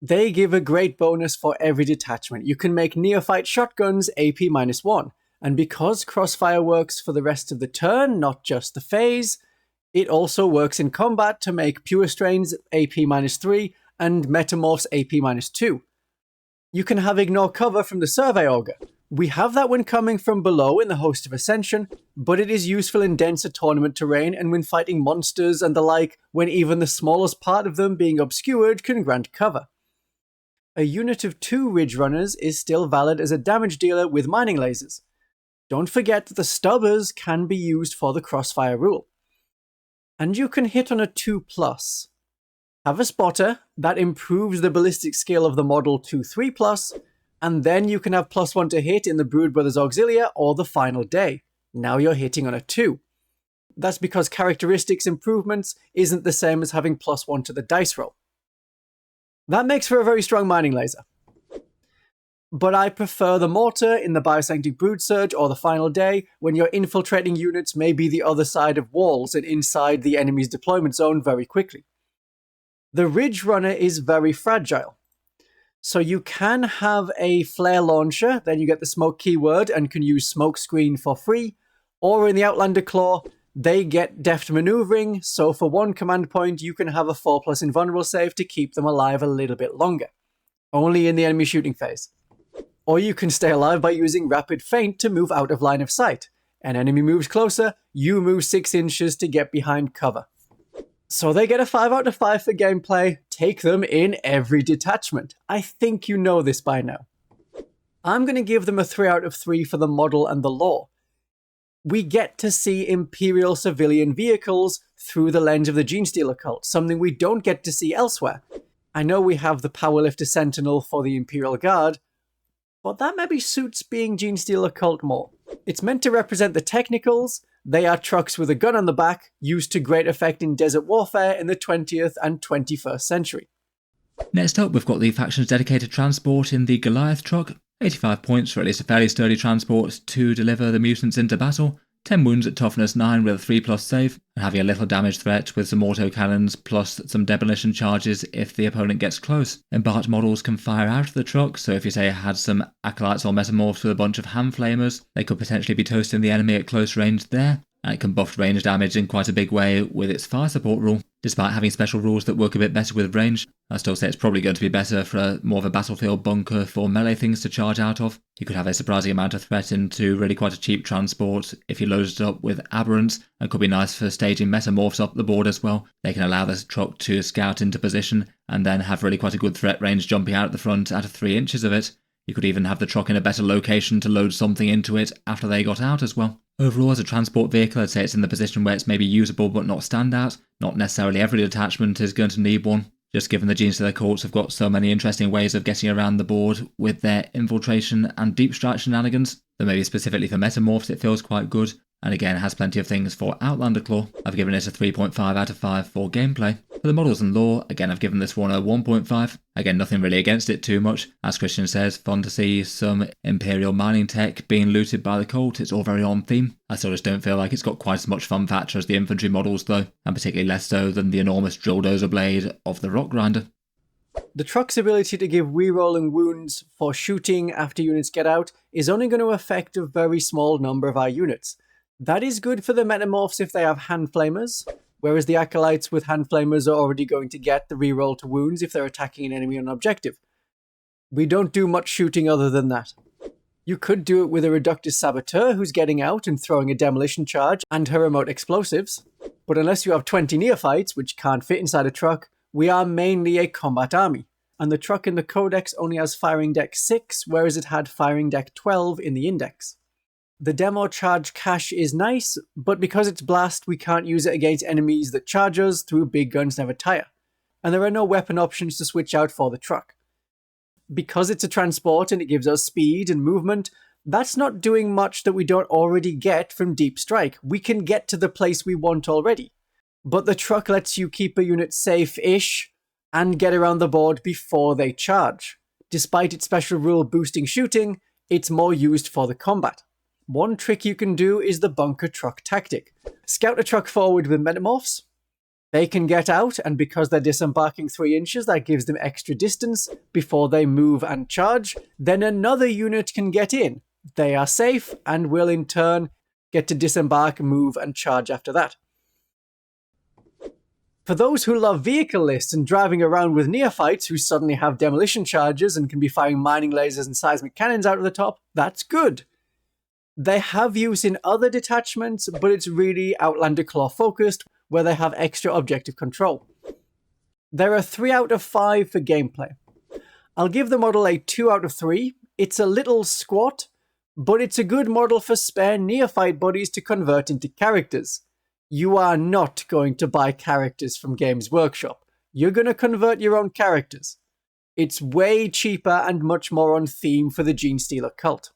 They give a great bonus for every detachment. You can make Neophyte shotguns AP -1, and because Crossfire works for the rest of the turn, not just the phase, it also works in combat to make Purestrains AP -3 and Metamorphs AP -2. You can have Ignore Cover from the Survey Augur. We have that one coming from below in the Host of Ascension, but it is useful in denser tournament terrain and when fighting monsters and the like, when even the smallest part of them being obscured can grant cover. A unit of 2 Ridgerunners is still valid as a damage dealer with mining lasers. Don't forget that the Stubbers can be used for the Crossfire rule. And you can hit on a 2+. Have a Spotter, that improves the ballistic skill of the model to 3+, and then you can have +1 to hit in the Brood Brothers Auxilia or the Final Day. Now you're hitting on a 2. That's because characteristics improvements isn't the same as having +1 to the dice roll. That makes for a very strong mining laser. But I prefer the Mortar in the Biosanctic Brood Surge or the Final Day when your infiltrating units may be the other side of walls and inside the enemy's deployment zone very quickly. The Ridgerunner is very fragile. So you can have a flare launcher, then you get the smoke keyword and can use smoke screen for free, or in the Outlander Claw, they get deft maneuvering, so for 1 command point you can have a 4+ invulnerable save to keep them alive a little bit longer. Only in the enemy shooting phase. Or you can stay alive by using Rapid Feint to move out of line of sight. An enemy moves closer, you move 6 inches to get behind cover. So they get a 5 out of 5 for gameplay. Take them in every detachment. I think you know this by now. I'm going to give them a 3 out of 3 for the model and the lore. We get to see Imperial civilian vehicles through the lens of the Genestealer Cult, something we don't get to see elsewhere. I know we have the Powerlifter Sentinel for the Imperial Guard, but that maybe suits being Genestealer Cult more. It's meant to represent the technicals. They are trucks with a gun on the back, used to great effect in desert warfare in the 20th and 21st century. Next up, we've got the faction's dedicated transport in the Goliath Truck. 85 points for at least a fairly sturdy transport to deliver the mutants into battle. 10 wounds at toughness 9 with a 3+ save, and having a little damage threat with some autocannons plus some demolition charges if the opponent gets close. Embarked models can fire out of the truck, so if you say had some Acolytes or Metamorphs with a bunch of hand flamers, they could potentially be toasting the enemy at close range there, and it can buff range damage in quite a big way with its fire support rule. Despite having special rules that work a bit better with range, I still say it's probably going to be better for more of a battlefield bunker for melee things to charge out of. You could have a surprising amount of threat into really quite a cheap transport if you loaded it up with Aberrants, and could be nice for staging Metamorphs up the board as well. They can allow this truck to scout into position and then have really quite a good threat range jumping out at the front out of 3 inches of it. You could even have the truck in a better location to load something into it after they got out as well. Overall, as a transport vehicle, I'd say it's in the position where it's maybe usable but not standout. Not necessarily every detachment is going to need one, just given the Genestealer Cults have got so many interesting ways of getting around the board with their infiltration and deep strike shenanigans, that maybe specifically for Metamorphs it feels quite good, and again has plenty of things for Outlander Claw. I've given it a 3.5 out of 5 for gameplay. For the models and lore, again I've given this one a 1.5. Again, nothing really against it too much. As Christian says, fun to see some Imperial mining tech being looted by the cult. It's all very on theme. I still just don't feel like it's got quite as much fun factor as the infantry models though, and particularly less so than the enormous drill dozer blade of the Rockgrinder. The truck's ability to give rerolling wounds for shooting after units get out is only going to affect a very small number of our units. That is good for the Metamorphs if they have hand flamers, whereas the Acolytes with hand flamers are already going to get the reroll to wounds if they're attacking an enemy on an objective. We don't do much shooting other than that. You could do it with a Reductus Saboteur who's getting out and throwing a demolition charge and her remote explosives, but unless you have 20 Neophytes, which can't fit inside a truck, we are mainly a combat army, and the truck in the Codex only has Firing Deck 6, whereas it had Firing Deck 12 in the Index. The demo charge cache is nice, but because it's blast, we can't use it against enemies that charge us through big guns never tire, and there are no weapon options to switch out for the truck. because it's a transport and it gives us speed and movement, that's not doing much that we don't already get from Deep Strike. We can get to the place we want already. But the truck lets you keep a unit safe-ish and get around the board before they charge. Despite its special rule boosting shooting, it's more used for the combat. One trick you can do is the bunker truck tactic. Scout a truck forward with Metamorphs. They can get out, and because they're disembarking 3 inches, that gives them extra distance before they move and charge. Then another unit can get in. They are safe and will in turn get to disembark, move, and charge after that. For those who love vehicle lists and driving around with neophytes who suddenly have demolition charges and can be firing mining lasers and seismic cannons out of the top, that's good. They have use in other detachments, but it's really Outlander Claw focused, where they have extra objective control. There are 3 out of 5 for gameplay. I'll give the model a 2 out of 3. It's a little squat, but it's a good model for spare neophyte bodies to convert into characters. You are not going to buy characters from Games Workshop. You're going to convert your own characters. It's way cheaper and much more on theme for the Genestealer Cult.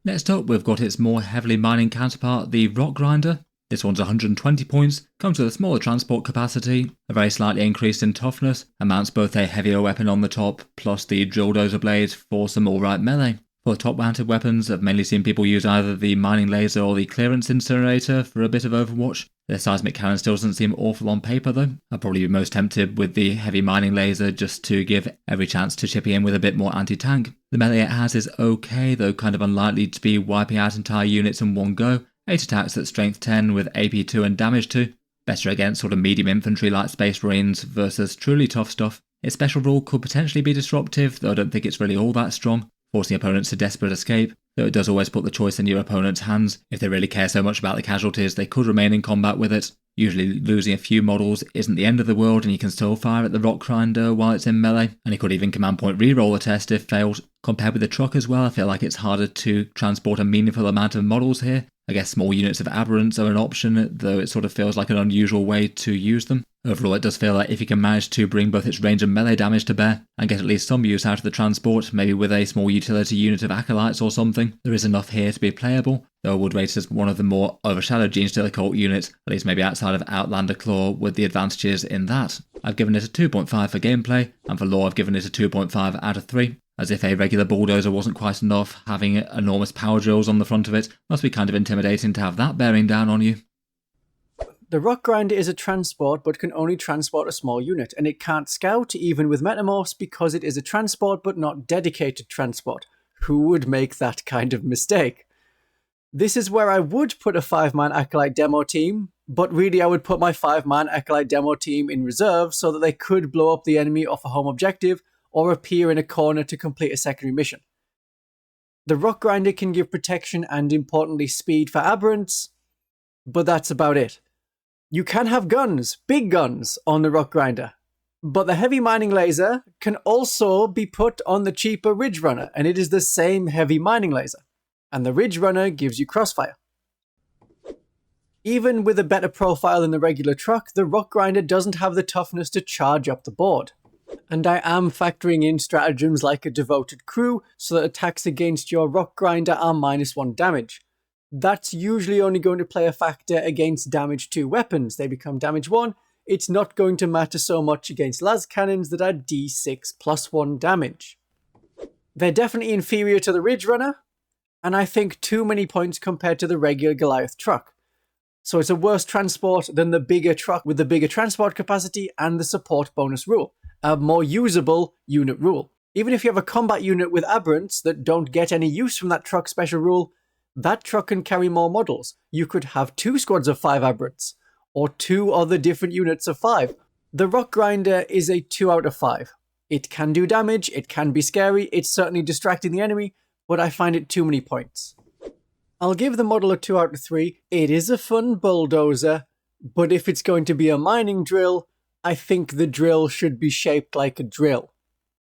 Next up, we've got its more heavily mining counterpart, the Rockgrinder. This one's 120 points, comes with a smaller transport capacity, a very slightly increased in toughness, and mounts both a heavier weapon on the top, plus the drill dozer blade for some alright melee. For top-mounted weapons, I've mainly seen people use either the mining laser or the clearance incinerator for a bit of Overwatch. The seismic cannon still doesn't seem awful on paper though. I'd probably be most tempted with the heavy mining laser just to give every chance to chipping in with a bit more anti-tank. The melee it has is okay, though kind of unlikely to be wiping out entire units in one go. 8 attacks at strength 10 with AP 2 and damage 2. Better against sort of medium infantry like Space Marines versus truly tough stuff. Its special rule could potentially be disruptive, though I don't think it's really all that strong, forcing opponents to desperate escape, though it does always put the choice in your opponent's hands. If they really care so much about the casualties, they could remain in combat with it. Usually losing a few models isn't the end of the world, and you can still fire at the Rockgrinder while it's in melee, and you could even command point reroll the test if failed. Compared with the truck as well, I feel like it's harder to transport a meaningful amount of models here. I guess small units of Aberrants are an option, though it sort of feels like an unusual way to use them. Overall, it does feel like if you can manage to bring both its range and melee damage to bear, and get at least some use out of the transport, maybe with a small utility unit of Acolytes or something, there is enough here to be playable, though I would rate it as one of the more overshadowed Genestealer Cult units, at least maybe outside of Outlander Claw, with the advantages in that. I've given it a 2.5 for gameplay, and for lore I've given it a 2.5 out of 3. As if a regular bulldozer wasn't quite enough, having enormous power drills on the front of it must be kind of intimidating to have that bearing down on you. The Rockgrinder is a transport, but can only transport a small unit, and it can't scout even with Metamorphs because it is a transport but not dedicated transport. Who would make that kind of mistake? This is where I would put a 5-man Acolyte demo team, but really I would put my 5-man Acolyte demo team in reserve so that they could blow up the enemy off a home objective or appear in a corner to complete a secondary mission. The Rockgrinder can give protection and, importantly, speed for Aberrants, but that's about it. You can have guns, big guns, on the Rockgrinder, but the heavy mining laser can also be put on the cheaper Ridgerunner, and it is the same heavy mining laser, and the Ridgerunner gives you crossfire. Even with a better profile than the regular truck, the Rockgrinder doesn't have the toughness to charge up the board. And I am factoring in stratagems like a devoted crew so that attacks against your Rockgrinder are -1 damage. That's usually only going to play a factor against damage 2 weapons. They become damage 1. It's not going to matter so much against las cannons that are d6 +1 damage. They're definitely inferior to the Ridgerunner, and I think too many points compared to the regular Goliath Truck. So it's a worse transport than the bigger truck with the bigger transport capacity and the support bonus rule. A more usable unit rule. Even if you have a combat unit with Aberrants that don't get any use from that truck special rule, that truck can carry more models. You could have 2 squads of 5 Aberrants, or 2 other different units of 5. The Rockgrinder is a 2 out of 5. It can do damage, it can be scary, it's certainly distracting the enemy, but I find it too many points. I'll give the model a 2 out of 3. It is a fun bulldozer, but if it's going to be a mining drill, I think the drill should be shaped like a drill.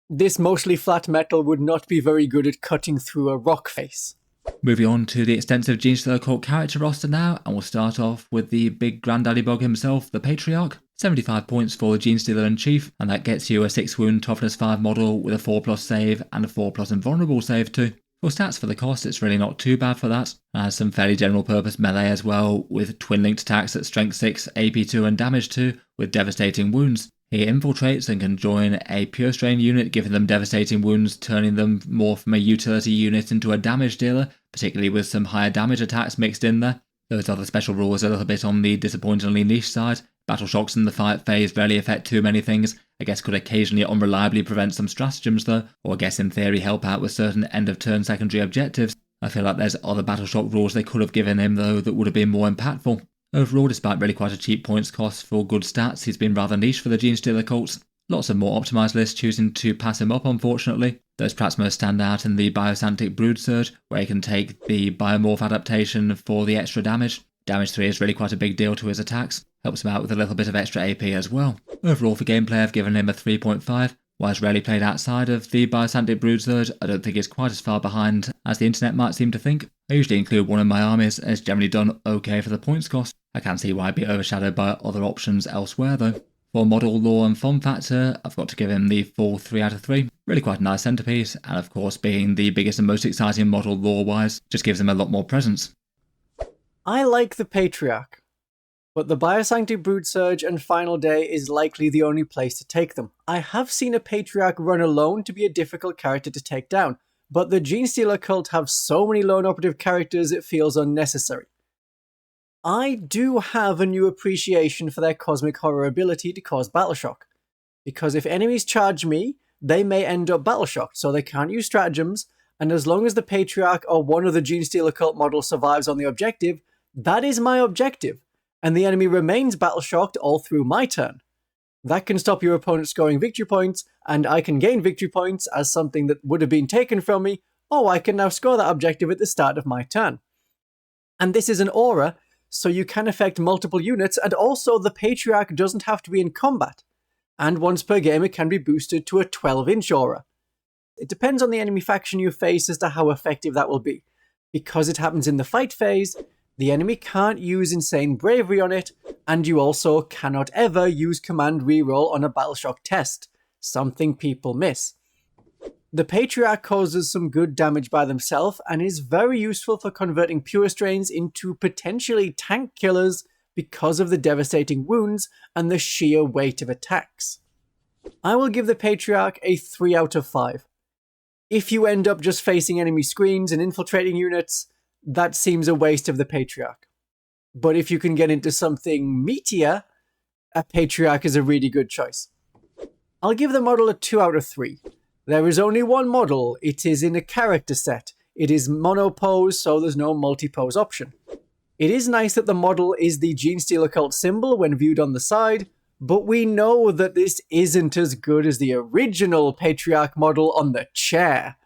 This mostly flat metal would not be very good at cutting through a rock face. Moving on to the extensive Genestealer Cult character roster now, and we'll start off with the big granddaddy bug himself, the Patriarch. 75 points for the Genestealer in Chief, and that gets you a 6 wound toughness 5 model with a 4+ save and a 4+ invulnerable save too. For stats for the cost, it's really not too bad for that. It has some fairly general purpose melee as well, with twin linked attacks at strength 6, AP 2 and damage 2, with devastating wounds. He infiltrates and can join a Purestrain unit, giving them devastating wounds, turning them more from a utility unit into a damage dealer, particularly with some higher damage attacks mixed in there. Those other special rules are a little bit on the disappointingly niche side. Battle shocks in the fight phase rarely affect too many things. I guess could occasionally unreliably prevent some stratagems though, or I guess in theory help out with certain end of turn secondary objectives. I feel like there's other battle shock rules they could have given him though that would have been more impactful. Overall, despite really quite a cheap points cost for good stats, he's been rather niche for the Genestealer Cults. Lots of more optimised lists choosing to pass him up unfortunately. Those perhaps most stand out in the Biosantic Brood Surge, where he can take the Biomorph adaptation for the extra damage. Damage 3 is really quite a big deal to his attacks, helps him out with a little bit of extra AP as well. Overall for gameplay I've given him a 3.5, while it's rarely played outside of the Biosantic Brood Surge, I don't think it's quite as far behind as the internet might seem to think. I usually include one in my armies and it's generally done okay for the points cost. I can see why it'd be overshadowed by other options elsewhere though. For model, lore and fun factor, I've got to give him the full 3 out of 3. Really quite a nice centrepiece, and of course being the biggest and most exciting model lore-wise, just gives him a lot more presence. I like the Patriarch, but the Biosanctic Brood Surge and Final Day is likely the only place to take them. I have seen a Patriarch run alone to be a difficult character to take down, but the Genestealer Cult have so many lone operative characters it feels unnecessary. I do have a new appreciation for their cosmic horror ability to cause battle shock, because if enemies charge me, they may end up battle shocked, so they can't use stratagems, and as long as the Patriarch or one of the Genestealer Cult models survives on the objective, that is my objective, and the enemy remains battle shocked all through my turn. That can stop your opponent scoring victory points, and I can gain victory points as something that would have been taken from me, or I can now score that objective at the start of my turn. And this is an aura, so you can affect multiple units, and also the Patriarch doesn't have to be in combat. And once per game it can be boosted to a 12-inch aura. It depends on the enemy faction you face as to how effective that will be. Because it happens in the fight phase, the enemy can't use insane bravery on it, and you also cannot ever use command reroll on a battle shock test, something people miss. The Patriarch causes some good damage by themselves and is very useful for converting Purestrains into potentially tank killers because of the devastating wounds and the sheer weight of attacks. I will give the Patriarch a 3 out of 5. If you end up just facing enemy screens and infiltrating units, that seems a waste of the Patriarch. But if you can get into something meatier, a Patriarch is a really good choice. I'll give the model a 2 out of 3. There is only one model, it is in a character set. It is mono-pose, so there's no multi-pose option. It is nice that the model is the Genestealer Cult symbol when viewed on the side, but we know that this isn't as good as the original Patriarch model on the chair.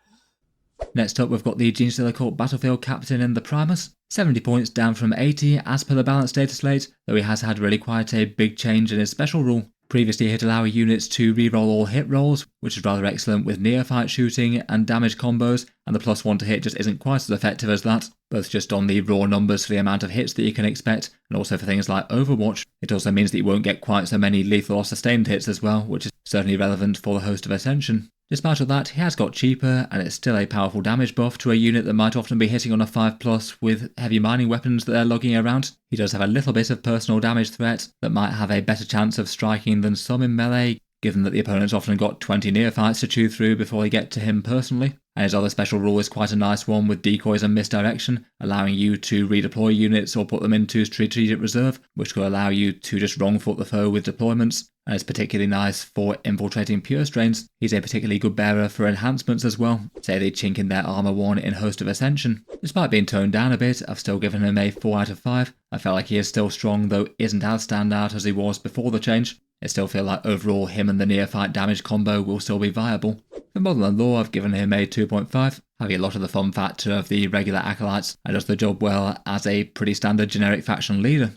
Next up we've got the Genestealer Cult Battlefield Captain in the Primus. 70 points down from 80 as per the balanced data slate, though he has had really quite a big change in his special rule. Previously he'd allow units to reroll all hit rolls, which is rather excellent with Neophyte shooting and damage combos, and the +1 to hit just isn't quite as effective as that, both just on the raw numbers for the amount of hits that you can expect, and also for things like Overwatch. It also means that you won't get quite so many lethal or sustained hits as well, which is certainly relevant for the Host of Ascension. Despite all that, he has got cheaper, and it's still a powerful damage buff to a unit that might often be hitting on a 5+ with heavy mining weapons that they're lugging around. He does have a little bit of personal damage threat that might have a better chance of striking than some in melee, given that the opponent's often got 20 neophytes to chew through before they get to him personally. And his other special rule is quite a nice one with decoys and misdirection, allowing you to redeploy units or put them into strategic reserve, which will allow you to just wrong-foot the foe with deployments. And it's particularly nice for infiltrating Purestrains. He's a particularly good bearer for enhancements as well, say the chink in their armor 1 in Host of Ascension. Despite being toned down a bit, I've still given him a 4 out of 5. I felt like he is still strong, though isn't as standout as he was before the change. I still feel like overall him and the Neophyte damage combo will still be viable. For model and lore, I've given him a 2.5, having a lot of the fun factor of the regular acolytes, and does the job well as a pretty standard generic faction leader.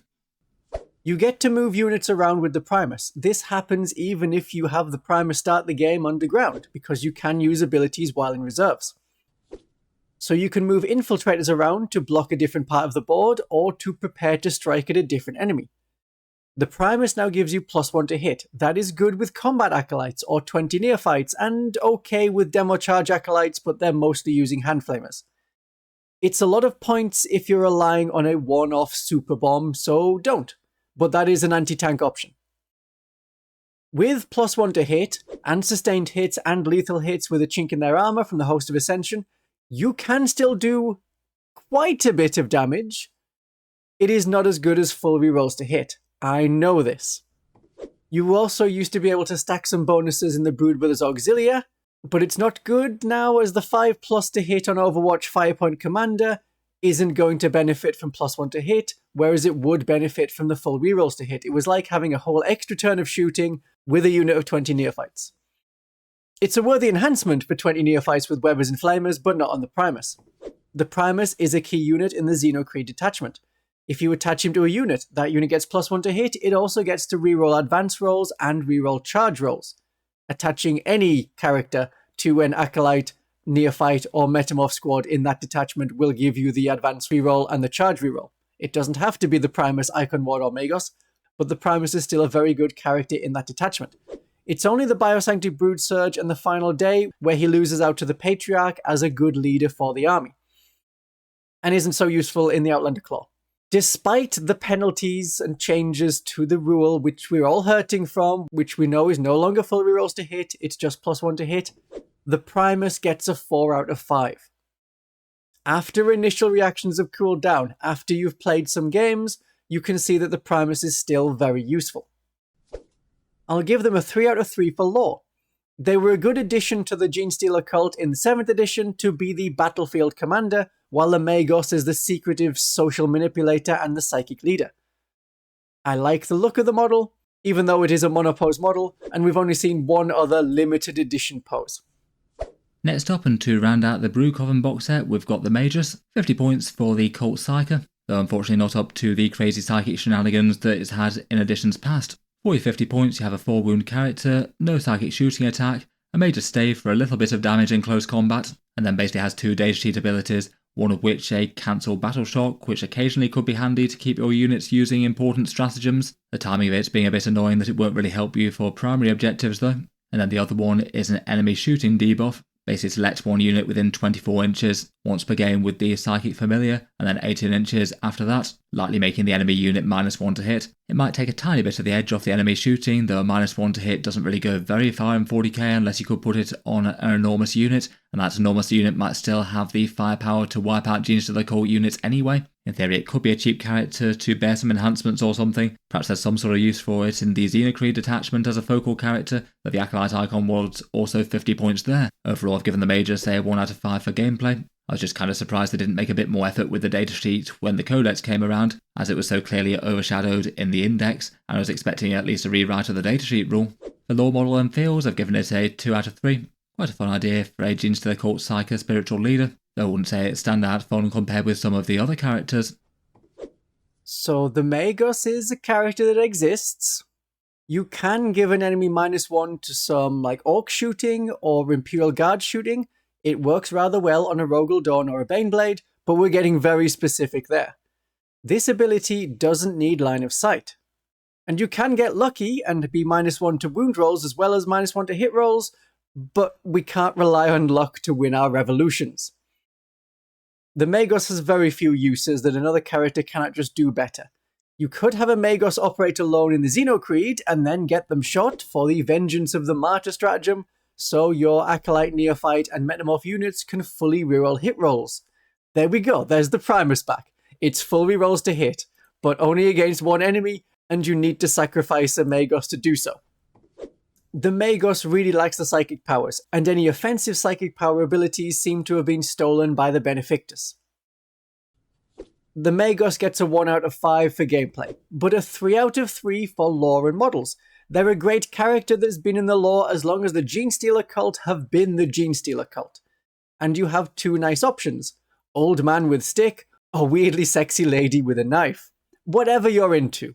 You get to move units around with the Primus. This happens even if you have the Primus start the game underground, because you can use abilities while in reserves. So you can move infiltrators around to block a different part of the board, or to prepare to strike at a different enemy. The Primus now gives you +1 to hit. That is good with combat acolytes or 20 neophytes, and okay with demo charge acolytes, but they're mostly using hand flamers. It's a lot of points if you're relying on a one-off super bomb, so don't. But that is an anti-tank option. With +1 to hit, and sustained hits and lethal hits with a chink in their armor from the Host of Ascension, you can still do quite a bit of damage. It is not as good as full rerolls to hit. I know this. You also used to be able to stack some bonuses in the Brood Brothers Auxilia, but it's not good now as the 5+ to hit on Overwatch Firepoint Commander isn't going to benefit from +1 to hit, whereas it would benefit from the full rerolls to hit. It was like having a whole extra turn of shooting with a unit of 20 neophytes. It's a worthy enhancement for 20 neophytes with webbers and flamers, but not on the Primus. The Primus is a key unit in the Xenocreed detachment. If you attach him to a unit, that unit gets +1 to hit, it also gets to reroll advance rolls and reroll charge rolls. Attaching any character to an Acolyte, Neophyte, or Metamorph squad in that detachment will give you the advance reroll and the charge reroll. It doesn't have to be the Primus, Iconward, or Magus, but the Primus is still a very good character in that detachment. It's only the Biosanctity Brood Surge and the final day where he loses out to the Patriarch as a good leader for the army, and isn't so useful in the Outlander Claw. Despite the penalties and changes to the rule, which we're all hurting from, which we know is no longer full rerolls to hit, it's just +1 to hit, the Primus gets a 4 out of 5. After initial reactions have cooled down, after you've played some games, you can see that the Primus is still very useful. I'll give them a 3 out of 3 for lore. They were a good addition to the Genestealer Cult in the 7th edition to be the battlefield commander, while the Magus is the secretive social manipulator and the psychic leader. I like the look of the model, even though it is a monopose model, and we've only seen one other limited edition pose. Next up, and to round out the Brewcoven box set, we've got the Magus, 50 points for the Cult Psyker, though unfortunately not up to the crazy psychic shenanigans that it's had in editions past. For your 50 points, you have a 4 wound character, no psychic shooting attack, a Magus stave for a little bit of damage in close combat, and then basically has 2 datasheet abilities, one of which a cancel battle shock, which occasionally could be handy to keep your units using important stratagems, the timing of it being a bit annoying that it won't really help you for primary objectives though. And then the other one is an enemy shooting debuff, basically select one unit within 24 inches once per game with the Psychic Familiar, and then 18 inches after that, likely making the enemy unit -1 to hit. It might take a tiny bit of the edge off the enemy shooting, though a -1 to hit doesn't really go very far in 40k unless you could put it on an enormous unit, and that enormous unit might still have the firepower to wipe out Genestealer Cult units anyway. In theory, it could be a cheap character to bear some enhancements or something. Perhaps there's some sort of use for it in the Xenocreed detachment as a focal character, but the Acolyte Iconward's also 50 points there. Overall, I've given the Magus, say, a 1 out of 5 for gameplay. I was just kind of surprised they didn't make a bit more effort with the datasheet when the codex came around, as it was so clearly overshadowed in the index, and I was expecting at least a rewrite of the datasheet rule. For lore model and feels, I've given it a 2 out of 3. Quite a fun idea for a Genestealer Cult Psyker spiritual leader, though I wouldn't say it's standout fun compared with some of the other characters. So the Magus is a character that exists. You can give an enemy -1 to some like Orc shooting or Imperial Guard shooting. It works rather well on a Rogel Dawn or a Baneblade, but we're getting very specific there. This ability doesn't need line of sight. And you can get lucky and be -1 to wound rolls as well as -1 to hit rolls, but we can't rely on luck to win our revolutions. The Magus has very few uses that another character cannot just do better. You could have a Magus operate alone in the Xenocreed and then get them shot for the Vengeance of the Martyr stratagem, so your Acolyte, Neophyte, and Metamorph units can fully reroll hit rolls. There we go, there's the Primus back. It's full rerolls to hit, but only against one enemy, and you need to sacrifice a Magus to do so. The Magus really likes the psychic powers, and any offensive psychic power abilities seem to have been stolen by the Benefictus. The Magus gets a 1 out of 5 for gameplay, but a 3 out of 3 for lore and models. They're a great character that's been in the lore as long as the Genestealer Cult have been the Genestealer Cult. And you have 2 nice options, old man with stick, or weirdly sexy lady with a knife. Whatever you're into.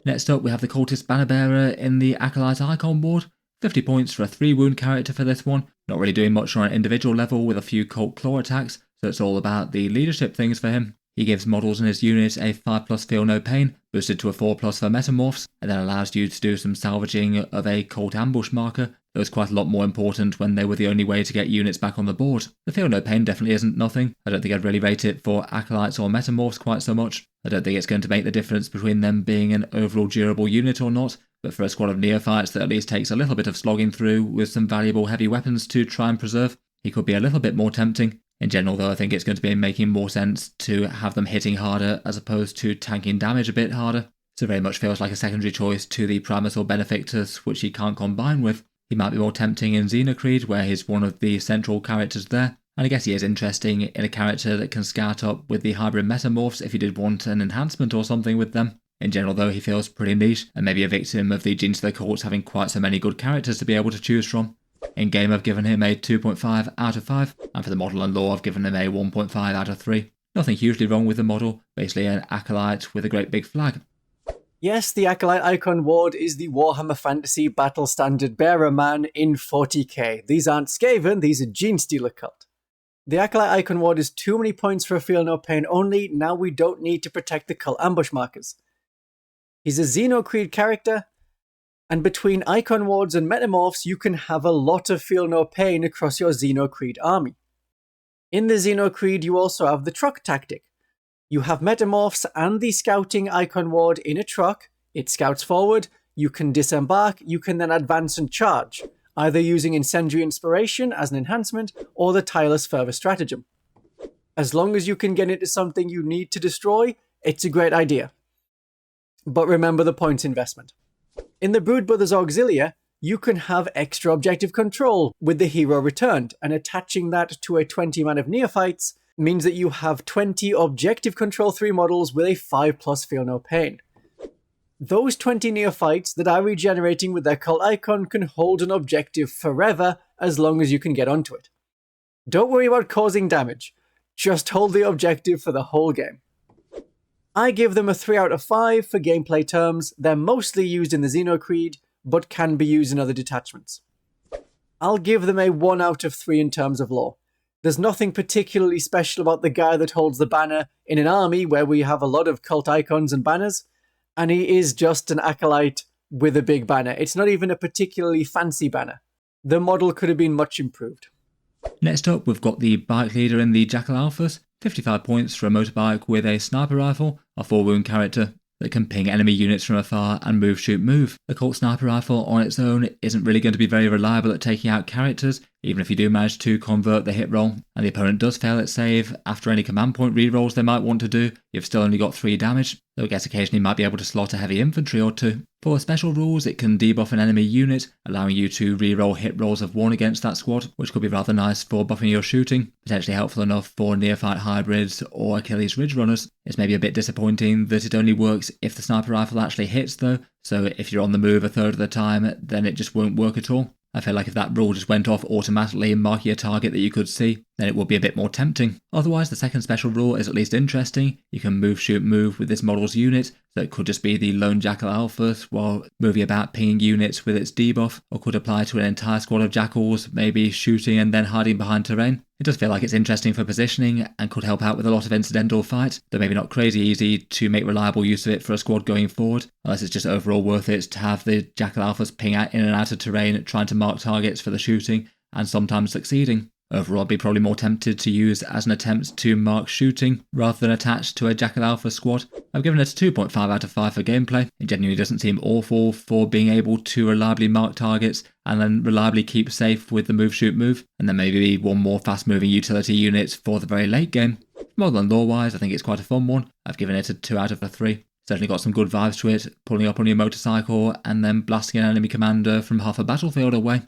Next up, we have the Cultist Bannerbearer in the Acolyte Iconward. 50 points for a 3 wound character for this one. Not really doing much on an individual level with a few Cult Claw attacks, so it's all about the leadership things for him. He gives models in his unit a 5+ feel no pain, boosted to a 4+ for Metamorphs, and then allows you to do some salvaging of a cult ambush marker. That was quite a lot more important when they were the only way to get units back on the board. The feel no pain definitely isn't nothing. I don't think I'd really rate it for Acolytes or Metamorphs quite so much. I don't think it's going to make the difference between them being an overall durable unit or not, but for a squad of Neophytes that at least takes a little bit of slogging through with some valuable heavy weapons to try and preserve, he could be a little bit more tempting. In general though, I think it's going to be making more sense to have them hitting harder as opposed to tanking damage a bit harder. So it very much feels like a secondary choice to the Primus or Benefictus, which he can't combine with. He might be more tempting in Xenocreed, where he's one of the central characters there. And I guess he is interesting in a character that can scout up with the hybrid Metamorphs if you did want an enhancement or something with them. In general though, he feels pretty neat, and maybe a victim of the Genestealer Cults having quite so many good characters to be able to choose from. In game I've given him a 2.5 out of 5, and for the model and lore I've given him a 1.5 out of 3. Nothing hugely wrong with the model, basically an Acolyte with a great big flag. Yes, the Acolyte Iconward is the Warhammer Fantasy Battle Standard Bearer Man in 40k. These aren't Skaven, these are Genestealer Cult. The Acolyte Iconward is too many points for a feel no pain only, now we don't need to protect the cult ambush markers. He's a Xenocreed character, and between Iconwards and Metamorphs you can have a lot of feel no pain across your Xenocreed army. In the Xenocreed you also have the truck tactic. You have Metamorphs and the scouting Iconward in a truck, it scouts forward, you can disembark, you can then advance and charge, either using Incendiary Inspiration as an enhancement or the Tireless Fervor stratagem. As long as you can get into something you need to destroy, it's a great idea. But remember the points investment. In the Brood Brothers Auxilia, you can have extra objective control with the hero returned, and attaching that to a 20 man of Neophytes means that you have 20 objective control 3 models with a 5+ feel no pain. Those 20 Neophytes that are regenerating with their cult icon can hold an objective forever as long as you can get onto it. Don't worry about causing damage, just hold the objective for the whole game. I give them a 3 out of 5 for gameplay terms. They're mostly used in the Xenocreed, but can be used in other detachments. I'll give them a 1 out of 3 in terms of lore. There's nothing particularly special about the guy that holds the banner in an army where we have a lot of cult icons and banners, and he is just an acolyte with a big banner. It's not even a particularly fancy banner. The model could have been much improved. Next up, we've got the bike leader in the Jackal Alphus, 55 points for a motorbike with a sniper rifle, a 4-wound character that can ping enemy units from afar and move, shoot, move. The Colt sniper rifle on its own isn't really going to be very reliable at taking out characters, even if you do manage to convert the hit roll, and the opponent does fail its save. After any command point rerolls they might want to do, you've still only got 3 damage, though I guess occasionally you might be able to slot a heavy infantry or 2. For special rules, it can debuff an enemy unit, allowing you to reroll hit rolls of 1 against that squad, which could be rather nice for buffing your shooting, potentially helpful enough for Neophyte Hybrids or Achilles Ridgerunners. It's maybe a bit disappointing that it only works if the sniper rifle actually hits though, so if you're on the move a third of the time, then it just won't work at all. I feel like if that rule just went off automatically marking a target that you could see, then it would be a bit more tempting. Otherwise, the second special rule is at least interesting. You can move, shoot, move with this model's unit, so it could just be the lone Jackal Alphus while moving about pinging units with its debuff, or could apply to an entire squad of Jackals, maybe shooting and then hiding behind terrain. It does feel like it's interesting for positioning and could help out with a lot of incidental fight, though maybe not crazy easy to make reliable use of it for a squad going forward, unless it's just overall worth it to have the Jackal Alphus ping out in and out of terrain trying to mark targets for the shooting, and sometimes succeeding. Overall, I'd be probably more tempted to use as an attempt to mark shooting rather than attached to a Jackal Alphus squad. I've given it a 2.5 out of 5 for gameplay. It genuinely doesn't seem awful for being able to reliably mark targets and then reliably keep safe with the move, shoot, move, and then maybe one more fast moving utility unit for the very late game. Model and lore wise, I think it's quite a fun one. I've given it a 2 out of 3. Certainly got some good vibes to it, pulling up on your motorcycle and then blasting an enemy commander from half a battlefield away.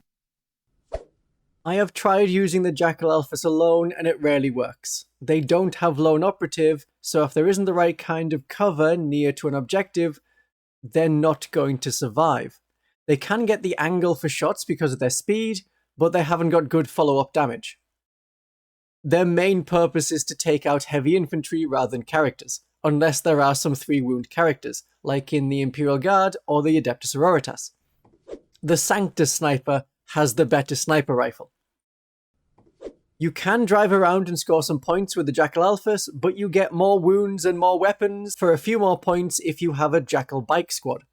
I have tried using the Jackal Alphus alone and it rarely works. They don't have lone operative, so if there isn't the right kind of cover near to an objective, they're not going to survive. They can get the angle for shots because of their speed, but they haven't got good follow-up damage. Their main purpose is to take out heavy infantry rather than characters, unless there are some 3-wound characters, like in the Imperial Guard or the Adeptus Sororitas. The Sanctus sniper has the better sniper rifle. You can drive around and score some points with the Jackal Alphus, but you get more wounds and more weapons for a few more points if you have a Jackal Bike Squad.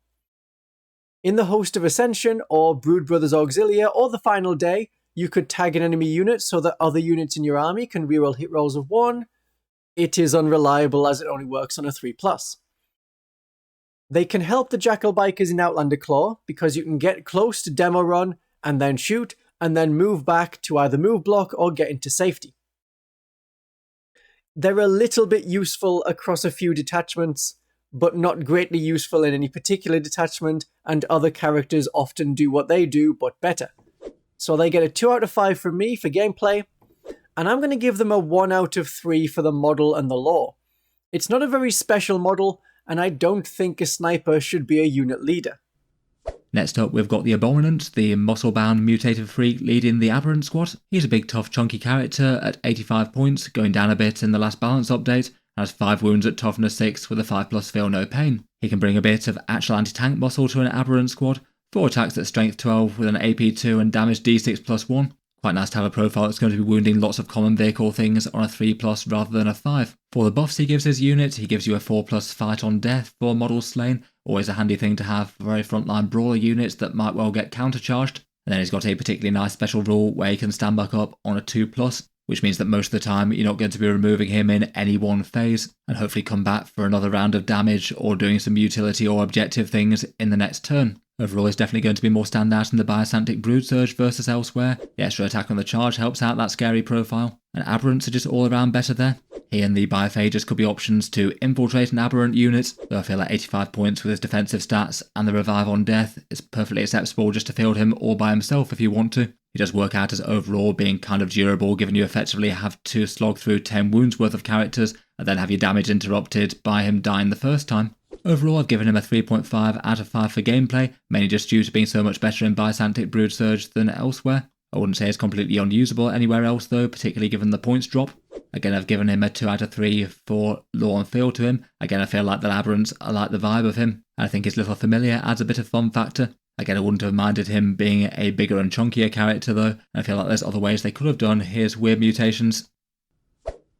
In the Host of Ascension, or Brood Brothers Auxilia, or the Final Day, you could tag an enemy unit so that other units in your army can reroll hit rolls of 1. It is unreliable as it only works on a 3+. They can help the Jackal Bikers in Outlander Claw, because you can get close to demo run, and then shoot, and then move back to either move block or get into safety. They're a little bit useful across a few detachments, but not greatly useful in any particular detachment, and other characters often do what they do, but better. So they get a 2 out of 5 from me for gameplay, and I'm going to give them a 1 out of 3 for the model and the lore. It's not a very special model, and I don't think a sniper should be a unit leader. Next up, we've got the Abominant, the muscle-bound mutated freak leading the Aberrant squad. He's a big, tough, chunky character at 85 points, going down a bit in the last balance update, and has 5 wounds at toughness 6 with a 5+ feel no pain. He can bring a bit of actual anti-tank muscle to an Aberrant squad, 4 attacks at strength 12 with an AP 2 and damage D6 +1. Quite nice to have a profile that's going to be wounding lots of common vehicle things on a 3+ rather than a 5. For the buffs he gives his unit, he gives you a 4+ fight on death for models slain, always a handy thing to have for very frontline brawler units that might well get countercharged. And then he's got a particularly nice special rule where he can stand back up on a 2+, which means that most of the time you're not going to be removing him in any one phase, and hopefully come back for another round of damage or doing some utility or objective things in the next turn. Overall, it's definitely going to be more standout in the Biosantic Brood Surge versus elsewhere. The extra attack on the charge helps out that scary profile, and Aberrants are just all around better there. He and the Biophagus could be options to infiltrate an Aberrant unit, though I feel like 85 points with his defensive stats and the revive on death is perfectly acceptable just to field him all by himself if you want to. He does work out as overall being kind of durable, given you effectively have to slog through 10 wounds worth of characters and then have your damage interrupted by him dying the first time. Overall, I've given him a 3.5 out of 5 for gameplay, mainly just due to being so much better in Biosantic Brood Surge than elsewhere. I wouldn't say it's completely unusable anywhere else though, particularly given the points drop. Again, I've given him a 2 out of 3 for lore and feel to him. Again, I feel like the Aberrants, I like the vibe of him. I think his little familiar adds a bit of fun factor. Again, I wouldn't have minded him being a bigger and chunkier character though. I feel like there's other ways they could have done his weird mutations.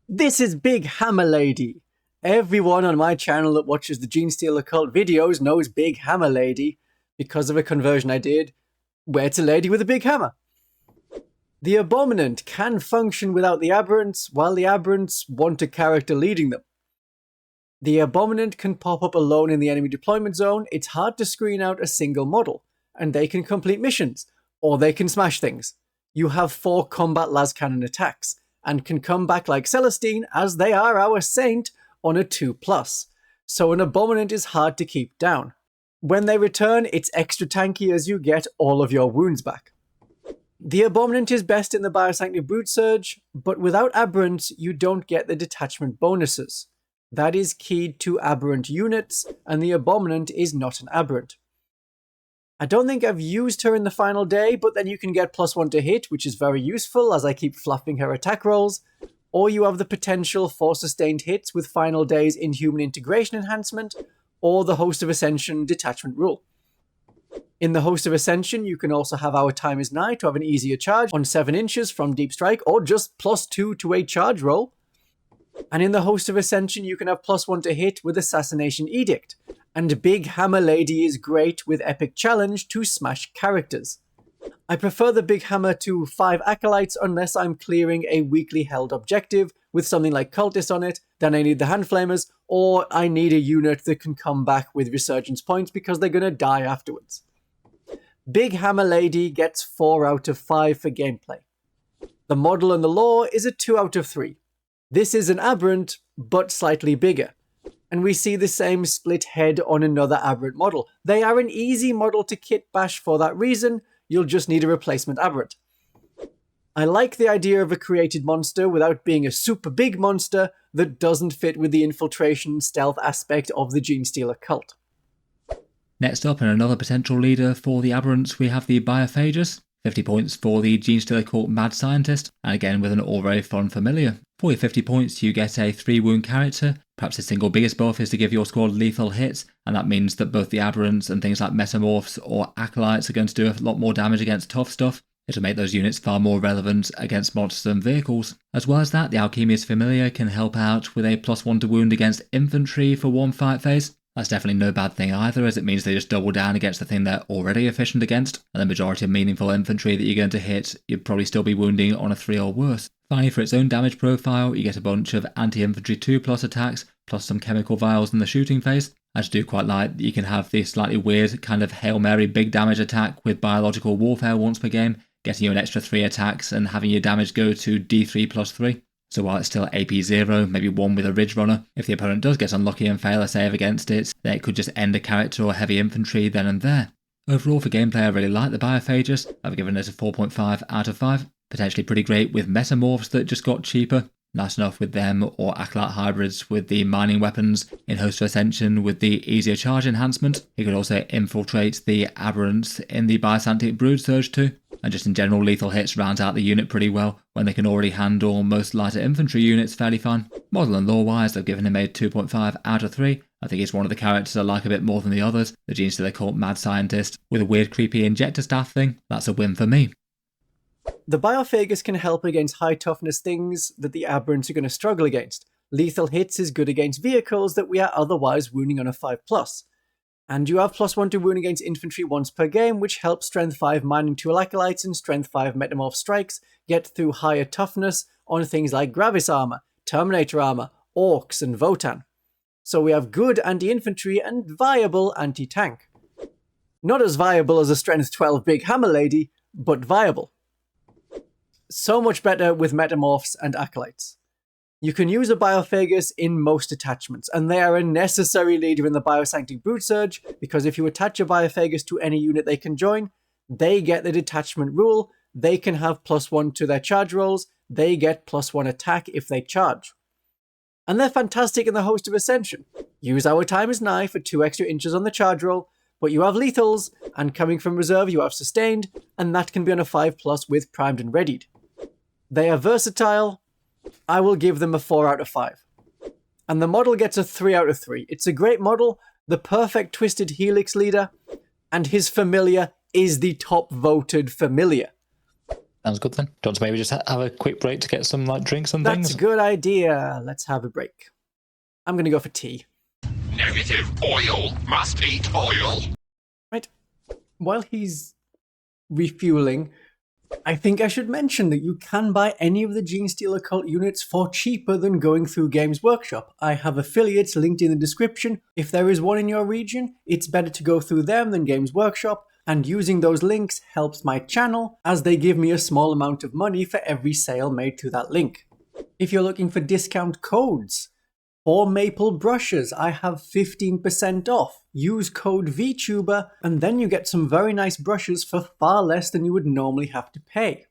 This is Big Hammer Lady. Everyone on my channel that watches the Genestealer Cult videos knows Big Hammer Lady because of a conversion I did where it's a lady with a big hammer. The Abominant can function without the Aberrants, while the Aberrants want a character leading them. The Abominant can pop up alone in the enemy deployment zone. It's hard to screen out a single model, and they can complete missions, or they can smash things. You have 4 combat las cannon attacks, and can come back like Celestine, as they are our saint, on a 2+, so an Abominant is hard to keep down. When they return, it's extra tanky as you get all of your wounds back. The Abominant is best in the Biosanctuary Brood Surge, but without Aberrants, you don't get the detachment bonuses. That is keyed to Aberrant units, and the Abominant is not an Aberrant. I don't think I've used her in the final day, but then you can get +1 to hit, which is very useful as I keep fluffing her attack rolls, or you have the potential for sustained hits with Final Day's Inhuman Integration Enhancement, or the Host of Ascension Detachment Rule. In the Host of Ascension, you can also have Our Time is Nigh to have an easier charge on 7 inches from Deep Strike, or just +2 to a charge roll. And in the Host of Ascension, you can have +1 to hit with Assassination Edict, and Big Hammer Lady is great with Epic Challenge to smash characters. I prefer the Big Hammer to 5 Acolytes unless I'm clearing a weakly held objective with something like Cultist on it, then I need the Hand Flamers, or I need a unit that can come back with Resurgence points because they're going to die afterwards. Big Hammer Lady gets 4 out of 5 for gameplay. The model and the lore is a 2 out of 3. This is an Aberrant, but slightly bigger. And we see the same split head on another Aberrant model. They are an easy model to kit bash for that reason. You'll just need a replacement Aberrant. I like the idea of a created monster without being a super big monster that doesn't fit with the infiltration stealth aspect of the Genestealer Cult. Next up, and another potential leader for the Aberrants, we have the Biophagus. 50 points for the Genestealer Cult Mad Scientist, and again with an all very fun familiar. For your 50 points, you get a 3 wound character. Perhaps the single biggest buff is to give your squad lethal hits, and that means that both the Aberrants and things like Metamorphs or Acolytes are going to do a lot more damage against tough stuff. It'll make those units far more relevant against monsters and vehicles. As well as that, the Alchemist Familiar can help out with a +1 to wound against infantry for one fight phase. That's definitely no bad thing either, as it means they just double down against the thing they're already efficient against, and the majority of meaningful infantry that you're going to hit, you'd probably still be wounding on a 3 or worse. Finally, for its own damage profile, you get a bunch of anti-infantry 2+ attacks, plus some chemical vials in the shooting phase. I just do quite like that you can have this slightly weird kind of Hail Mary big damage attack with biological warfare once per game, getting you an extra 3 attacks and having your damage go to D3+3. So while it's still AP 0, maybe 1 with a Ridgerunner, if the opponent does get unlucky and fail a save against it, then it could just end a character or heavy infantry then and there. Overall for gameplay, I really like the Biophagus. I've given it a 4.5 out of 5. Potentially pretty great with Metamorphs that just got cheaper. Nice enough with them, or Acolyte Hybrids with the mining weapons, in Host of Ascension with the easier charge enhancement. You could also infiltrate the Aberrants in the Biosantic Brood Surge too. And just in general, lethal hits round out the unit pretty well when they can already handle most lighter infantry units fairly fine. Model and lore wise, I've given him a 2.5 out of 3. I think he's one of the characters I like a bit more than the others. The Genestealer Cult Mad Scientist with a weird creepy injector staff thing. That's a win for me. The Biophagus can help against high toughness things that the Aberrants are going to struggle against. Lethal hits is good against vehicles that we are otherwise wounding on a 5+. And you have +1 to wound against infantry once per game, which helps Strength 5 Mining Tool Acolytes and Strength 5 Metamorph Strikes get through higher toughness on things like Gravis Armor, Terminator Armor, Orcs and Votan. So we have good anti-infantry and viable anti-tank. Not as viable as a Strength 12 Big Hammer Lady, but viable. So much better with Metamorphs and Acolytes. You can use a Biophagus in most attachments, and they are a necessary leader in the Biosantic Brood Surge, because if you attach a Biophagus to any unit they can join, they get the detachment rule, they can have +1 to their charge rolls, they get +1 attack if they charge. And they're fantastic in the Host of Ascension. Use Our Time is Nigh for 2 extra inches on the charge roll, but you have lethals, and coming from reserve you have sustained, and that can be on a 5+ with primed and readied. They are versatile. I will give them a 4 out of 5. And the model gets a 3 out of 3. It's a great model, the perfect twisted helix leader, and his familiar is the top voted familiar. Sounds good then. Do you want to maybe just have a quick break to get some drinks and things? That's a good idea. Let's have a break. I'm going to go for tea. Negative oil must eat oil. Right. While he's refueling, I think I should mention that you can buy any of the Genestealer Cult units for cheaper than going through Games Workshop. I have affiliates linked in the description. If there is one in your region, it's better to go through them than Games Workshop, and using those links helps my channel, as they give me a small amount of money for every sale made through that link. If you're looking for discount codes, for maple brushes, I have 15% off. Use code Vtuber, and then you get some very nice brushes for far less than you would normally have to pay.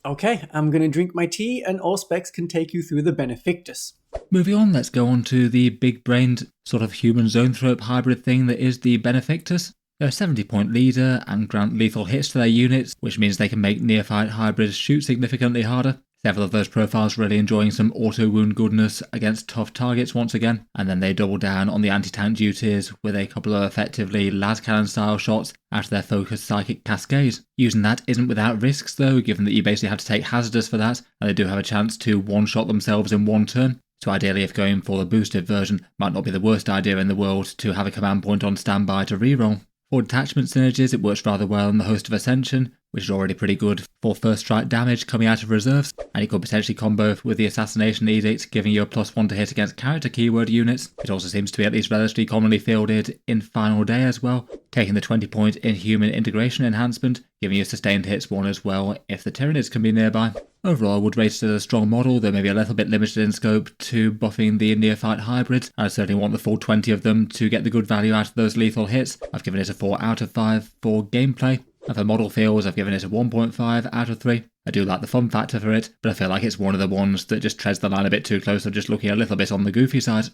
Okay, I'm going to drink my tea, and Auspex can take you through the Benefictus. Moving on, let's go on to the big-brained sort of human zoanthrope hybrid thing that is the Benefictus. They're a 70-point leader and grant lethal hits to their units, which means they can make Neophyte Hybrids shoot significantly harder. Several of those profiles really enjoying some auto-wound goodness against tough targets once again, and then they double down on the anti-tank duties with a couple of effectively las cannon style shots out of their focused psychic cascades. Using that isn't without risks though, given that you basically have to take hazardous for that, and they do have a chance to one-shot themselves in one turn. So ideally, if going for the boosted version, might not be the worst idea in the world to have a command point on standby to reroll. For detachment synergies, it works rather well in the Host of Ascension, which is already pretty good for first strike damage coming out of reserves, and it could potentially combo with the Assassination Edict, giving you a +1 to hit against character keyword units. It also seems to be at least relatively commonly fielded in Final Day as well, taking the 20-point Inhuman Integration enhancement, giving you sustained hits 1 as well if the Tyranids can be nearby. Overall, I would rate it as a strong model, though maybe a little bit limited in scope to buffing the Neophyte Hybrids. I certainly want the full 20 of them to get the good value out of those lethal hits. I've given it a 4 out of 5 for gameplay. And for model feels, I've given it a 1.5 out of 3. I do like the fun factor for it, but I feel like it's one of the ones that just treads the line a bit too close, or just looking a little bit on the goofy side.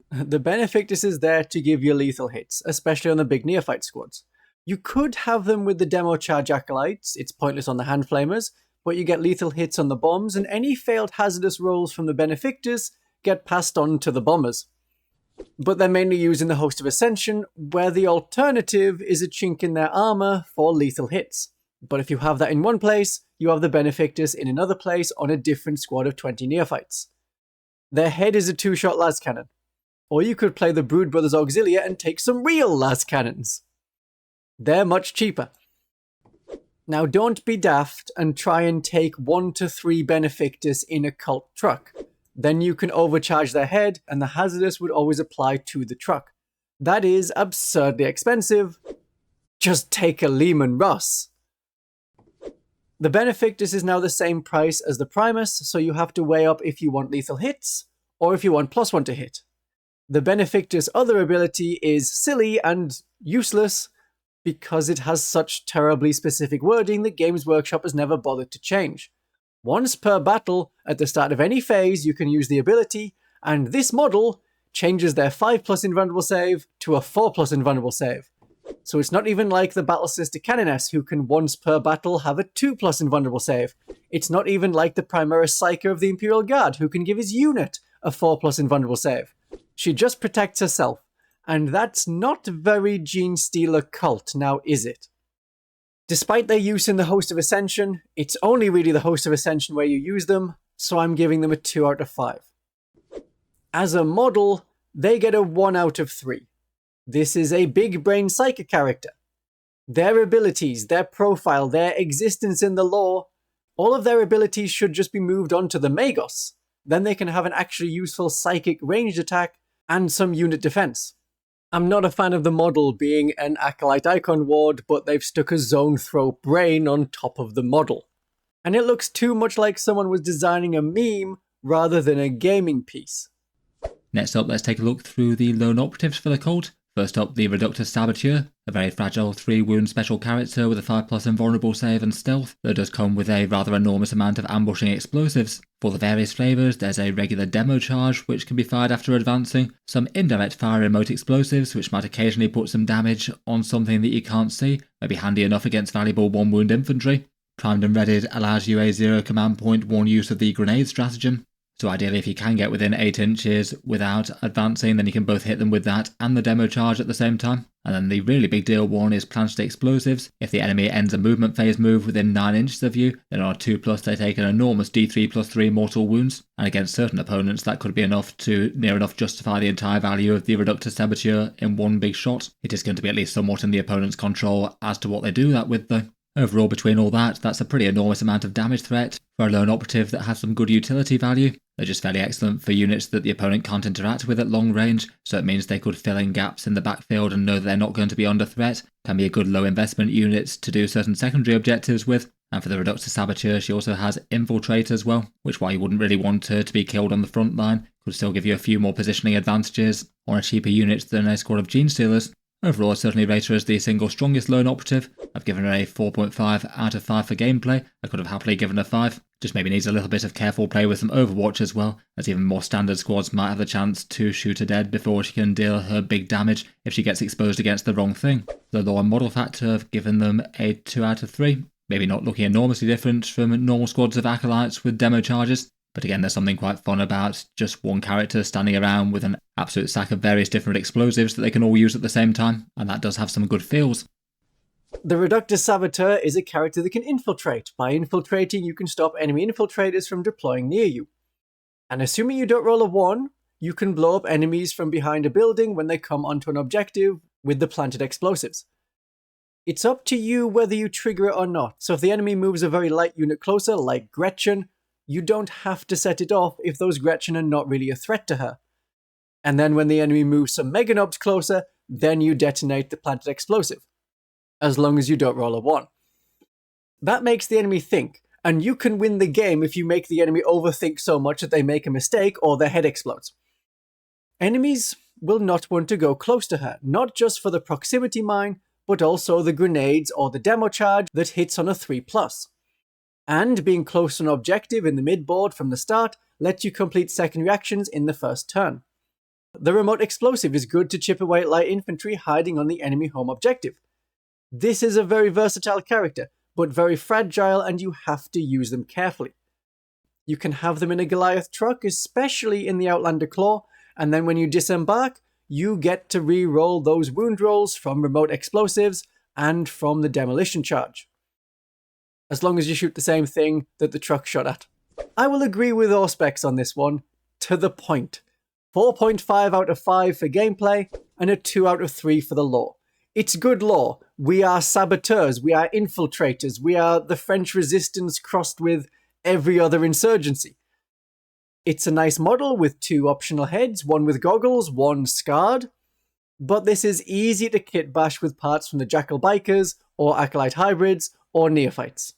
The Benefictus is there to give you lethal hits, especially on the big Neophyte squads. You could have them with the demo charge acolytes, it's pointless on the hand flamers, but you get lethal hits on the bombs, and any failed hazardous rolls from the Benefictus get passed on to the bombers. But they're mainly used in the Host of Ascension, where the alternative is a chink in their armor for lethal hits. But if you have that in one place, you have the Benefictus in another place on a different squad of 20 Neophytes. Their head is a 2-shot las cannon. Or you could play the Brood Brothers Auxilia and take some real las cannons. They're much cheaper. Now don't be daft and try and take 1 to 3 Benefictus in a cult truck. Then you can overcharge their head and the hazardous would always apply to the truck. That is absurdly expensive. Just take a Lehman Russ. The Benefictus is now the same price as the Primus, so you have to weigh up if you want lethal hits, or if you want +1 to hit. The Benefictus' other ability is silly and useless, because it has such terribly specific wording that Games Workshop has never bothered to change. Once per battle, at the start of any phase, you can use the ability, and this model changes their 5+ invulnerable save to a 4+ invulnerable save. So it's not even like the Battle Sister Canoness, who can once per battle have a 2+ invulnerable save. It's not even like the Primaris Psyker of the Imperial Guard, who can give his unit a 4+ invulnerable save. She just protects herself. And that's not very Genestealer Cult, now is it? Despite their use in the Host of Ascension, it's only really the Host of Ascension where you use them, so I'm giving them a 2 out of 5. As a model, they get a 1 out of 3. This is a big brain psychic character. Their abilities, their profile, their existence in the lore, all of their abilities should just be moved on to the Magus. Then they can have an actually useful psychic ranged attack and some unit defense. I'm not a fan of the model being an Acolyte Iconward, but they've stuck a zone throw brain on top of the model. And it looks too much like someone was designing a meme rather than a gaming piece. Next up, let's take a look through the lone operatives for the cult. First up, the Reductus Saboteur, a very fragile 3-wound special character with a 5+ invulnerable save and stealth that does come with a rather enormous amount of ambushing explosives. For the various flavours, there's a regular demo charge which can be fired after advancing, some indirect fire remote explosives which might occasionally put some damage on something that you can't see, may be handy enough against valuable 1-wound infantry. Primed and readied allows you a 0 command point 1 use of the grenade stratagem. So ideally, if you can get within 8 inches without advancing, then you can both hit them with that and the demo charge at the same time. And then the really big deal one is planched explosives. If the enemy ends a movement phase move within 9 inches of you, then on a 2+, they take an enormous D3+3 mortal wounds. And against certain opponents, that could be enough to near enough justify the entire value of the Reductus Saboteur in one big shot. It is going to be at least somewhat in the opponent's control as to what they do that with though. Overall, between all that, that's a pretty enormous amount of damage threat for a lone operative that has some good utility value. They're just fairly excellent for units that the opponent can't interact with at long range, so it means they could fill in gaps in the backfield and know that they're not going to be under threat. Can be a good low investment unit to do certain secondary objectives with. And for the Reductus Saboteur, she also has Infiltrate as well, which while you wouldn't really want her to be killed on the front line, could still give you a few more positioning advantages on a cheaper unit than a squad of Genestealers. Overall, I certainly rate her as the single strongest lone operative. I've given her a 4.5 out of 5 for gameplay. I could have happily given her 5. Just maybe needs a little bit of careful play with some Overwatch as well, as even more standard squads might have the chance to shoot her dead before she can deal her big damage if she gets exposed against the wrong thing. The lore and model factor, I've given them a 2 out of 3. Maybe not looking enormously different from normal squads of Acolytes with demo charges. But again, there's something quite fun about just one character standing around with an absolute stack of various different explosives that they can all use at the same time, and that does have some good feels. The Reductus Saboteur is a character that can infiltrate. By infiltrating, you can stop enemy infiltrators from deploying near you. And assuming you don't roll a 1, you can blow up enemies from behind a building when they come onto an objective with the planted explosives. It's up to you whether you trigger it or not, so if the enemy moves a very light unit closer, like Gretchen, you don't have to set it off if those Gretchen are not really a threat to her. And then when the enemy moves some Meganobs closer, then you detonate the planted explosive. As long as you don't roll a 1. That makes the enemy think, and you can win the game if you make the enemy overthink so much that they make a mistake or their head explodes. Enemies will not want to go close to her, not just for the proximity mine, but also the grenades or the demo charge that hits on a 3+. And being close to an objective in the mid-board from the start lets you complete secondary actions in the first turn. The remote explosive is good to chip away at light infantry hiding on the enemy home objective. This is a very versatile character, but very fragile, and you have to use them carefully. You can have them in a Goliath Truck, especially in the Outlander Claw, and then when you disembark, you get to re-roll those wound rolls from remote explosives and from the demolition charge. as long as you shoot the same thing that the truck shot at. I will agree with Auspex on this one, to the point. 4.5 out of 5 for gameplay, and a 2 out of 3 for the lore. It's good lore. We are saboteurs, we are infiltrators, we are the French resistance crossed with every other insurgency. It's a nice model with 2 optional heads, one with goggles, one scarred. But this is easy to kit bash with parts from the Jackal Bikers, or Acolyte Hybrids, or Neophytes.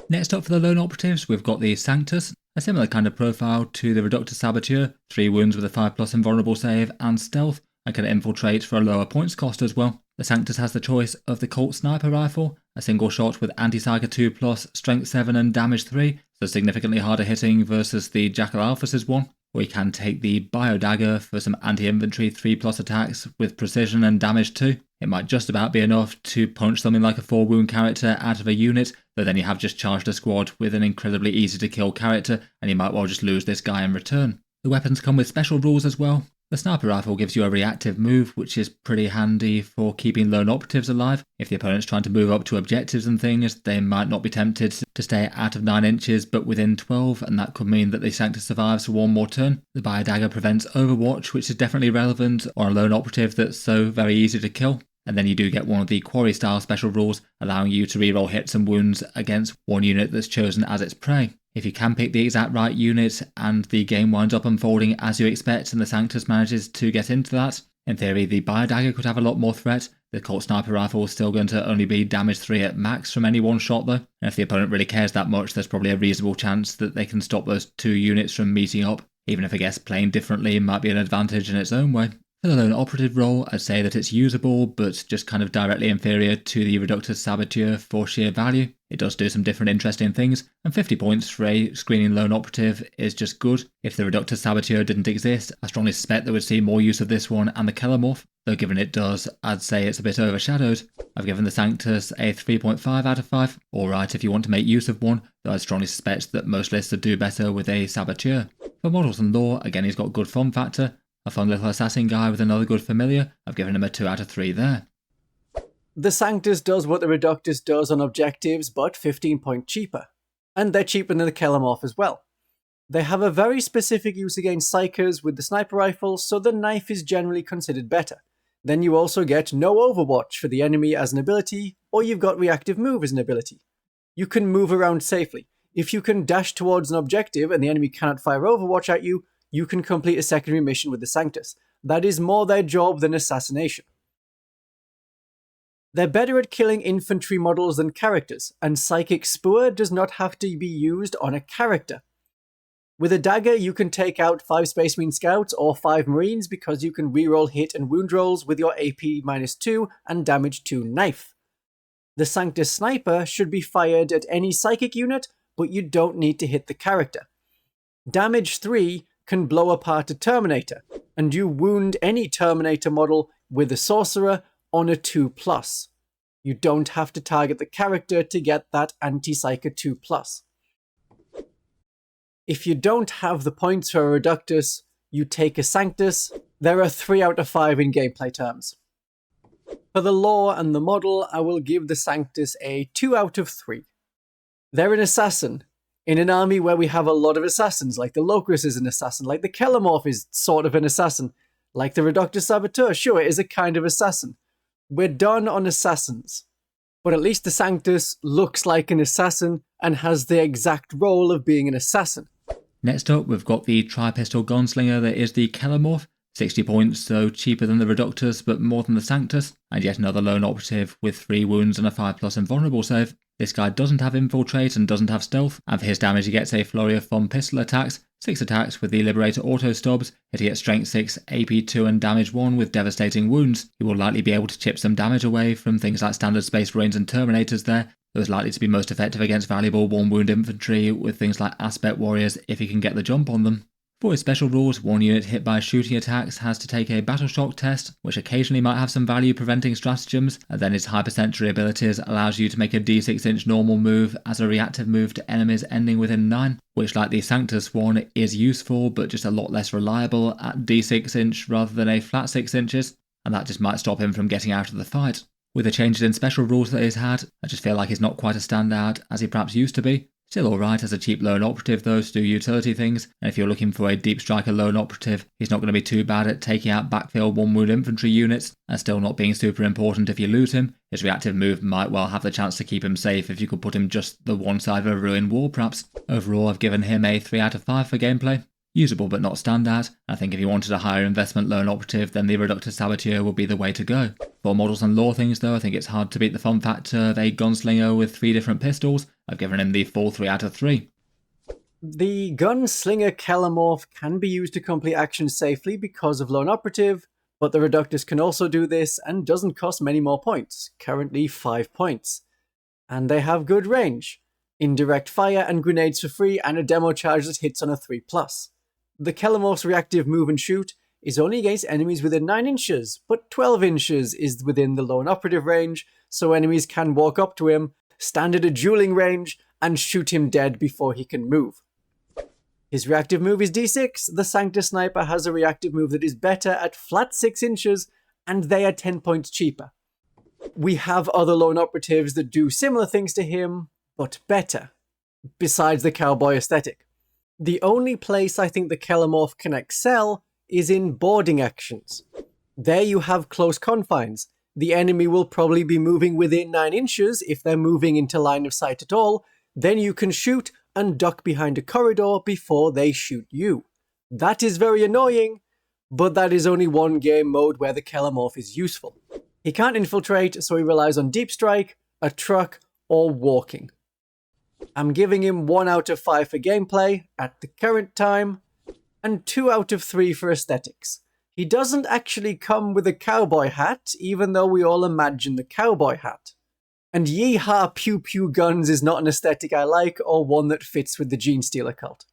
Next up for the lone operatives, we've got the Sanctus, a similar kind of profile to the Reductus Saboteur, 3 wounds with a 5+ invulnerable save and stealth, and can infiltrate for a lower points cost as well. The Sanctus has the choice of the Colt Sniper Rifle, a single shot with anti-psyker 2+, strength 7 and damage 3, so significantly harder hitting versus the Jackal Alphus' one. Or you can take the Bio Dagger for some anti-infantry 3+ attacks with precision and damage 2. It might just about be enough to punch something like a 4-wound character out of a unit, but then you have just charged a squad with an incredibly easy to kill character, and you might well just lose this guy in return. The weapons come with special rules as well. The Sniper Rifle gives you a reactive move, which is pretty handy for keeping lone operatives alive. If the opponent's trying to move up to objectives and things, they might not be tempted to stay out of 9 inches but within 12, and that could mean that the Sanctus survives for one more turn. The Bio Dagger prevents Overwatch, which is definitely relevant on a lone operative that's so very easy to kill. And then you do get one of the Quarry style special rules, allowing you to reroll hits and wounds against one unit that's chosen as its prey. If you can pick the exact right unit and the game winds up unfolding as you expect and the Sanctus manages to get into that, in theory the Bio Dagger could have a lot more threat. The Colt Sniper Rifle is still going to only be damage 3 at max from any one shot though, and if the opponent really cares that much, there's probably a reasonable chance that they can stop those 2 units from meeting up, even if I guess playing differently might be an advantage in its own way. For the lone operative role, I'd say that it's usable, but just kind of directly inferior to the Reductus Saboteur for sheer value. It does do some different interesting things, and 50 points for a screening lone operative is just good. If the Reductus Saboteur didn't exist, I strongly suspect that we'd see more use of this one and the Kellermorph, though given it does, I'd say it's a bit overshadowed. I've given the Sanctus a 3.5 out of 5, alright if you want to make use of one, though I'd strongly suspect that most lists would do better with a Saboteur. For models and lore, again he's got good fun factor. A fun little assassin guy with another good familiar, I've given him a 2 out of 3 there. The Sanctus does what the Reductus does on objectives, but 15 points cheaper. And they're cheaper than the Kellermorph as well. They have a very specific use against psychers with the Sniper Rifle, so the knife is generally considered better. Then you also get no Overwatch for the enemy as an ability, or you've got Reactive Move as an ability. You can move around safely. If you can dash towards an objective and the enemy cannot fire Overwatch at you, you can complete a secondary mission with the Sanctus. That is more their job than assassination. They're better at killing infantry models than characters, and Psychic Spoor does not have to be used on a character. With a dagger, you can take out 5 Space Marine Scouts or 5 Marines because you can reroll hit and wound rolls with your AP-2 and damage 2 knife. The Sanctus Sniper should be fired at any psychic unit, but you don't need to hit the character. Damage 3 can blow apart a Terminator, and you wound any Terminator model with a Sorcerer on a 2+. You don't have to target the character to get that anti-psyker 2+. If you don't have the points for a Reductus, you take a Sanctus. There are 3 out of 5 in gameplay terms. For the lore and the model, I will give the Sanctus a 2 out of 3. They're an assassin. In an army where we have a lot of assassins, like the Locus is an assassin, like the Kellermorph is sort of an assassin, like the Reductus Saboteur, sure, it is a kind of assassin. We're done on assassins. But at least the Sanctus looks like an assassin and has the exact role of being an assassin. Next up, we've got the tri-pistol gunslinger that is the Kellermorph. 60 points, so cheaper than the Reductus, but more than the Sanctus, and yet another lone operative with 3 wounds and a 5+ invulnerable save. This guy doesn't have infiltrate and doesn't have stealth, and for his damage he gets a flurry of fun pistol attacks, 6 attacks with the Liberator auto stubs, hitting at strength 6, AP 2 and damage 1 with devastating wounds. He will likely be able to chip some damage away from things like standard Space Marines and Terminators there, though is likely to be most effective against valuable 1-wound infantry with things like Aspect Warriors if he can get the jump on them. For his special rules, one unit hit by shooting attacks has to take a Battle Shock test, which occasionally might have some value preventing stratagems, and then his Hypersensory abilities allows you to make a D6-inch normal move as a reactive move to enemies ending within 9, which like the Sanctus one is useful but just a lot less reliable at D6-inch rather than a flat 6 inches, and that just might stop him from getting out of the fight. With the changes in special rules that he's had, I just feel like he's not quite a standout as he perhaps used to be. Still alright as a cheap lone operative though to do utility things, and if you're looking for a deep striker lone operative, he's not going to be too bad at taking out backfill 1 wound infantry units, and still not being super important if you lose him. His reactive move might well have the chance to keep him safe if you could put him just the one side of a ruined wall perhaps. Overall I've given him a 3 out of 5 for gameplay. Usable but not standout. I think if you wanted a higher investment lone operative, then the Reductus Saboteur would be the way to go. For models and lore things though, I think it's hard to beat the fun factor of a gunslinger with 3 different pistols. I've given him the full 3 out of 3. The Gunslinger Kellermorph can be used to complete actions safely because of lone operative, but the Reductus can also do this and doesn't cost many more points, currently 5 points. And they have good range, indirect fire and grenades for free, and a demo charge that hits on a 3+. The Kellermorph's reactive move and shoot is only against enemies within 9 inches, but 12 inches is within the lone operative range, so enemies can walk up to him, stand at a dueling range, and shoot him dead before he can move. His reactive move is D6, the Sanctus sniper has a reactive move that is better at flat 6 inches, and they are 10 points cheaper. We have other lone operatives that do similar things to him, but better, besides the cowboy aesthetic. The only place I think the Kellermorph can excel is in boarding actions. There you have close confines. The enemy will probably be moving within 9 inches if they're moving into line of sight at all. Then you can shoot and duck behind a corridor before they shoot you. That is very annoying, but that is only one game mode where the Kellermorph is useful. He can't infiltrate, so he relies on deep strike, a truck, or walking. I'm giving him 1 out of 5 for gameplay at the current time, and 2 out of 3 for aesthetics. He doesn't actually come with a cowboy hat, even though we all imagine the cowboy hat. And yeehaw pew pew guns is not an aesthetic I like, or one that fits with the Genestealer Cult.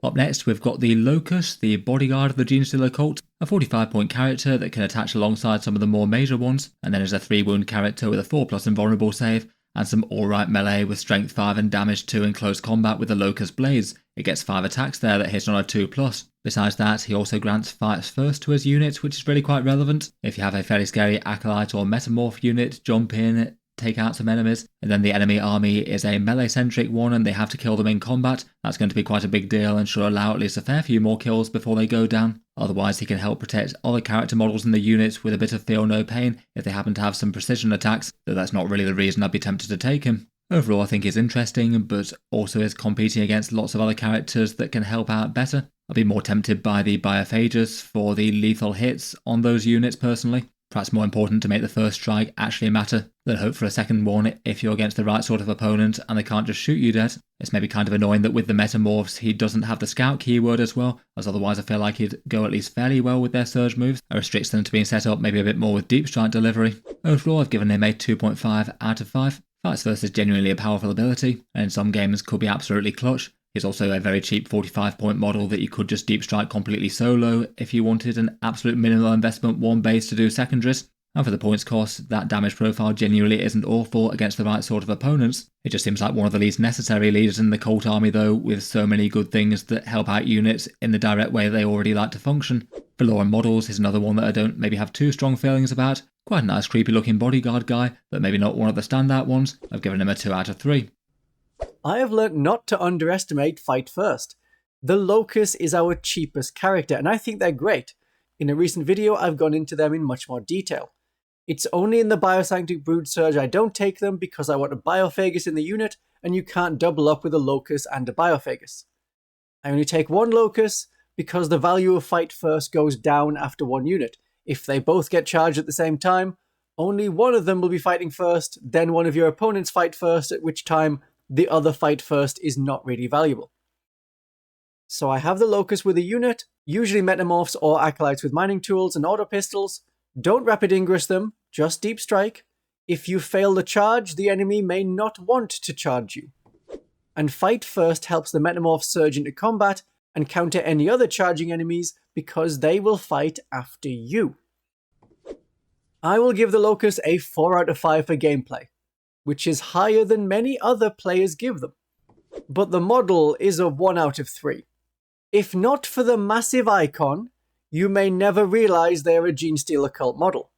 Up next we've got the Locus, the bodyguard of the Genestealer Cult, a 45-point character that can attach alongside some of the more major ones, and then is a 3-wound character with a 4+ invulnerable save, and some alright melee with strength 5 and damage 2 in close combat with the Locus Blades. It gets 5 attacks there that hit on a 2+. Besides that, he also grants fights first to his unit, which is really quite relevant. If you have a fairly scary Acolyte or Metamorph unit, jump in, take out some enemies, and then the enemy army is a melee-centric one and they have to kill them in combat, that's going to be quite a big deal and should allow at least a fair few more kills before they go down. Otherwise, he can help protect other character models in the unit with a bit of feel no pain if they happen to have some precision attacks, though that's not really the reason I'd be tempted to take him. Overall, I think he's interesting, but also is competing against lots of other characters that can help out better. I'd be more tempted by the Biophagus for the lethal hits on those units personally. Perhaps more important to make the first strike actually matter than hope for a second one if you're against the right sort of opponent and they can't just shoot you dead. It's maybe kind of annoying that with the Metamorphs he doesn't have the scout keyword as well, as otherwise I feel like he'd go at least fairly well with their surge moves. It restricts them to being set up maybe a bit more with deep strike delivery. Overall I've given him a 2.5 out of 5. Fights first is genuinely a powerful ability, and in some games could be absolutely clutch. He's also a very cheap 45-point model that you could just deep strike completely solo if you wanted an absolute minimal investment 1 base to do secondaries. And for the points cost, that damage profile genuinely isn't awful against the right sort of opponents. It just seems like one of the least necessary leaders in the cult army though, with so many good things that help out units in the direct way they already like to function. For lore and models is another one that I don't maybe have too strong feelings about. Quite a nice creepy looking bodyguard guy, but maybe not one of the standout ones. I've given him a 2 out of 3. I have learnt not to underestimate Fight First. The Locus is our cheapest character, and I think they're great. In a recent video, I've gone into them in much more detail. It's only in the Biosanctic Brood Surge I don't take them because I want a Biophagus in the unit, and you can't double up with a Locus and a Biophagus. I only take 1 Locus because the value of Fight First goes down after 1 unit. If they both get charged at the same time, only one of them will be fighting first, then one of your opponents fight first, at which time the other fight first is not really valuable. So I have the Locus with a unit, usually Metamorphs or Acolytes with mining tools and Autopistols. Don't Rapid Ingress them, just Deep Strike. If you fail the charge, the enemy may not want to charge you. And Fight First helps the Metamorphs surge into combat and counter any other charging enemies because they will fight after you. I will give the Locus a 4 out of 5 for gameplay, which is higher than many other players give them. But the model is a 1 out of 3. If not for the massive icon, you may never realise they're a Genestealer Cult model.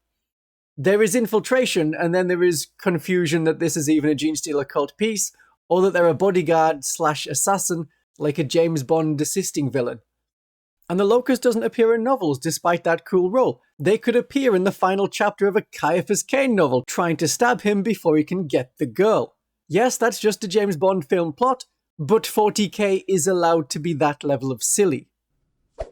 There is infiltration, and then there is confusion that this is even a Genestealer Cult piece, or that they're a bodyguard/assassin, like a James Bond assisting villain. And the Locus doesn't appear in novels, despite that cool role. They could appear in the final chapter of a Caiaphas Cain novel, trying to stab him before he can get the girl. Yes, that's just a James Bond film plot, but 40k is allowed to be that level of silly.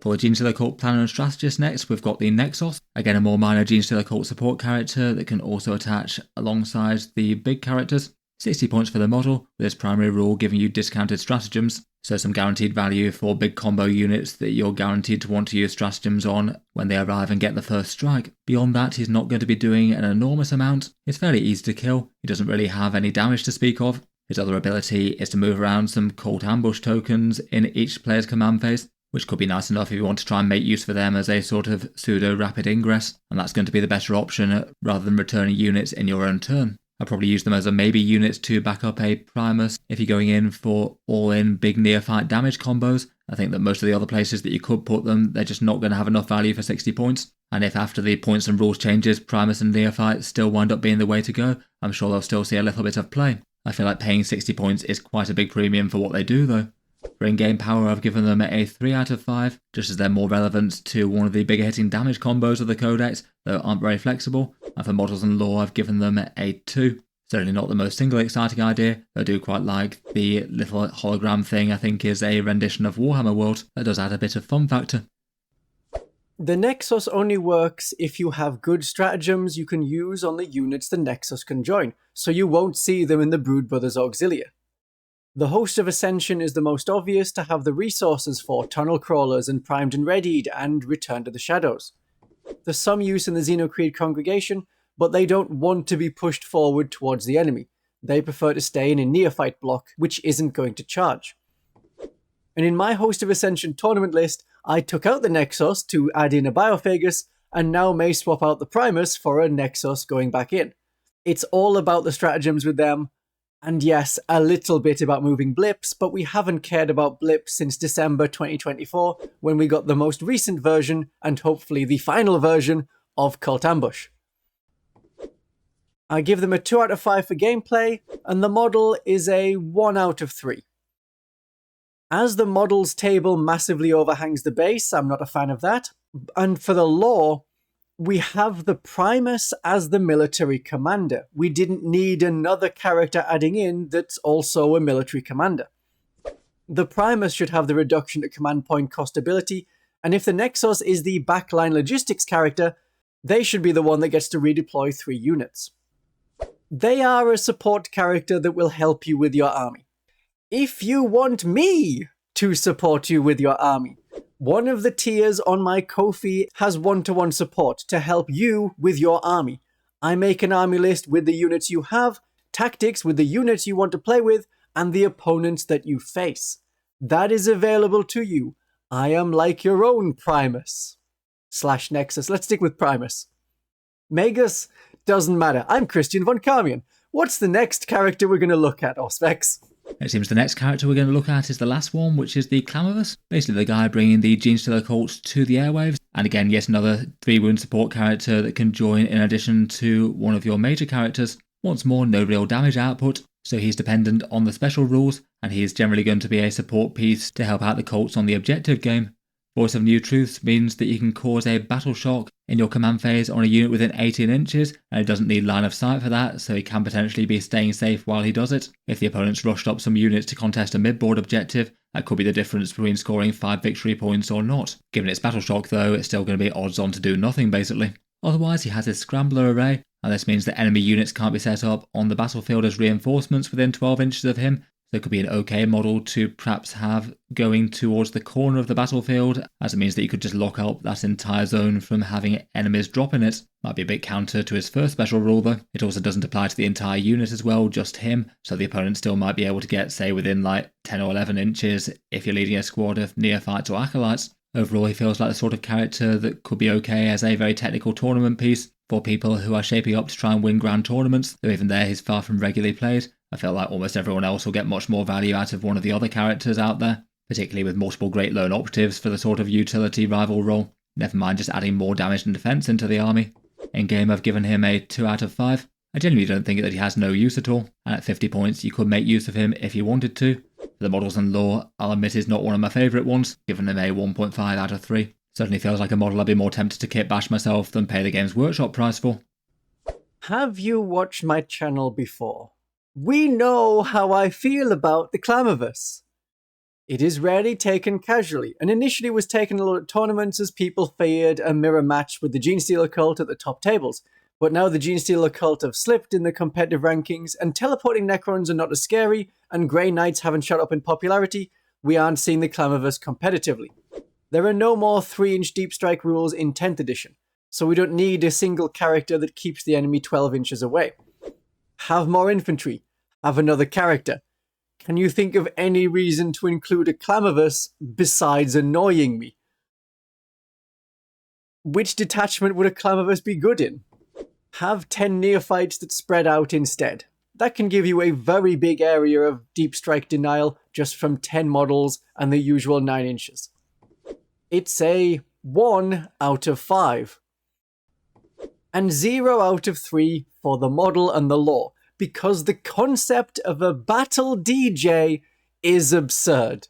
For the Genestealer Cult Planner and Strategist next, we've got the Nexos, again a more minor Genestealer Cult support character that can also attach alongside the big characters. 60 points for the model, with its primary rule giving you discounted stratagems, so some guaranteed value for big combo units that you're guaranteed to want to use stratagems on when they arrive and get the first strike. Beyond that, he's not going to be doing an enormous amount. It's fairly easy to kill, he doesn't really have any damage to speak of. His other ability is to move around some cult ambush tokens in each player's command phase, which could be nice enough if you want to try and make use for them as a sort of pseudo-rapid ingress, and that's going to be the better option rather than returning units in your own turn. I'd probably use them as a maybe unit to back up a Primus if you're going in for all-in big Neophyte damage combos. I think that most of the other places that you could put them, they're just not going to have enough value for 60 points. And if after the points and rules changes, Primus and Neophyte still wind up being the way to go, I'm sure they'll still see a little bit of play. I feel like paying 60 points is quite a big premium for what they do though. For in-game power, I've given them a 3 out of 5, just as they're more relevant to one of the bigger hitting damage combos of the codex, though aren't very flexible. And for models and lore, I've given them a 2. Certainly not the most single exciting idea, though I do quite like the little hologram thing. I think is a rendition of Warhammer World that does add a bit of fun factor. The Nexus only works if you have good stratagems you can use on the units the Nexus can join, so you won't see them in the Brood Brothers Auxilia. The Host of Ascension is the most obvious to have the resources for tunnel crawlers and primed and readied and Return to the Shadows. There's some use in the Xenocreed congregation, but they don't want to be pushed forward towards the enemy. They prefer to stay in a Neophyte block, which isn't going to charge. And in my Host of Ascension tournament list, I took out the Nexus to add in a Biophagus, and now may swap out the Primus for a Nexus going back in. It's all about the stratagems with them, and yes, a little bit about moving blips, but we haven't cared about blips since December 2024, when we got the most recent version, and hopefully the final version, of Cult Ambush. I give them a 2 out of 5 for gameplay, and the model is a 1 out of 3. As the models table massively overhangs the base, I'm not a fan of that. And for the lore, we have the Primus as the military commander. We didn't need another character adding in that's also a military commander. The Primus should have the reduction to command point cost ability, and if the Nexus is the backline logistics character, they should be the one that gets to redeploy 3 units. They are a support character that will help you with your army. If you want me to support you with your army, one of the tiers on my Ko-fi has one-to-one support to help you with your army. I make an army list with the units you have, tactics with the units you want to play with, and the opponents that you face. That is available to you. I am like your own Primus. / Nexus. Let's stick with Primus. Magus, doesn't matter. I'm Christian Von Carmian. What's the next character we're going to look at, Auspex? It seems the next character we're going to look at is the last one, which is the Clamorous. Basically the guy bringing the Genestealer Cults to the airwaves. And again, yet another 3-wound support character that can join in addition to one of your major characters. Once more, no real damage output, so he's dependent on the special rules, and he is generally going to be a support piece to help out the Cults on the objective game. Voice of New Truths means that you can cause a battle shock in your command phase on a unit within 18 inches, and it doesn't need line of sight for that, so he can potentially be staying safe while he does it. If the opponent's rushed up some units to contest a mid-board objective, that could be the difference between scoring 5 victory points or not. Given its battle shock though, it's still going to be odds on to do nothing basically. Otherwise, he has his Scrambler array, and this means that enemy units can't be set up on the battlefield as reinforcements within 12 inches of him. So it could be an okay model to perhaps have going towards the corner of the battlefield, as it means that you could just lock up that entire zone from having enemies drop in it. Might be a bit counter to his first special rule though. It also doesn't apply to the entire unit as well, just him, so the opponent still might be able to get, say, within like 10 or 11 inches if you're leading a squad of Neophytes or Acolytes. Overall, he feels like the sort of character that could be okay as a very technical tournament piece for people who are shaping up to try and win grand tournaments, though even there he's far from regularly played. I feel like almost everyone else will get much more value out of one of the other characters out there, particularly with multiple great lone operatives for the sort of utility rival role. Never mind just adding more damage and defense into the army. In game I've given him a 2 out of 5. I genuinely don't think that he has no use at all, and at 50 points you could make use of him if you wanted to. The models and lore, I'll admit, is not one of my favourite ones, giving him a 1.5 out of 3. Certainly feels like a model I'd be more tempted to kit bash myself than pay the Games Workshop price for. Have you watched my channel before? We know how I feel about the Clamorverse. It is rarely taken casually, and initially was taken a lot at tournaments as people feared a mirror match with the Genestealer Cult at the top tables. But now the Genestealer Cult have slipped in the competitive rankings, and teleporting Necrons are not as scary, and Grey Knights haven't shot up in popularity, we aren't seeing the Clamorverse competitively. There are no more 3-inch deep strike rules in 10th edition, so we don't need a single character that keeps the enemy 12 inches away. Have more infantry. Have another character. Can you think of any reason to include a Clamorverse besides annoying me? Which detachment would a Clamorverse be good in? Have 10 Neophytes that spread out instead. That can give you a very big area of deep strike denial just from 10 models and the usual 9 inches. It's a 1 out of 5. And 0 out of 3 for the model and the lore, because the concept of a battle DJ is absurd.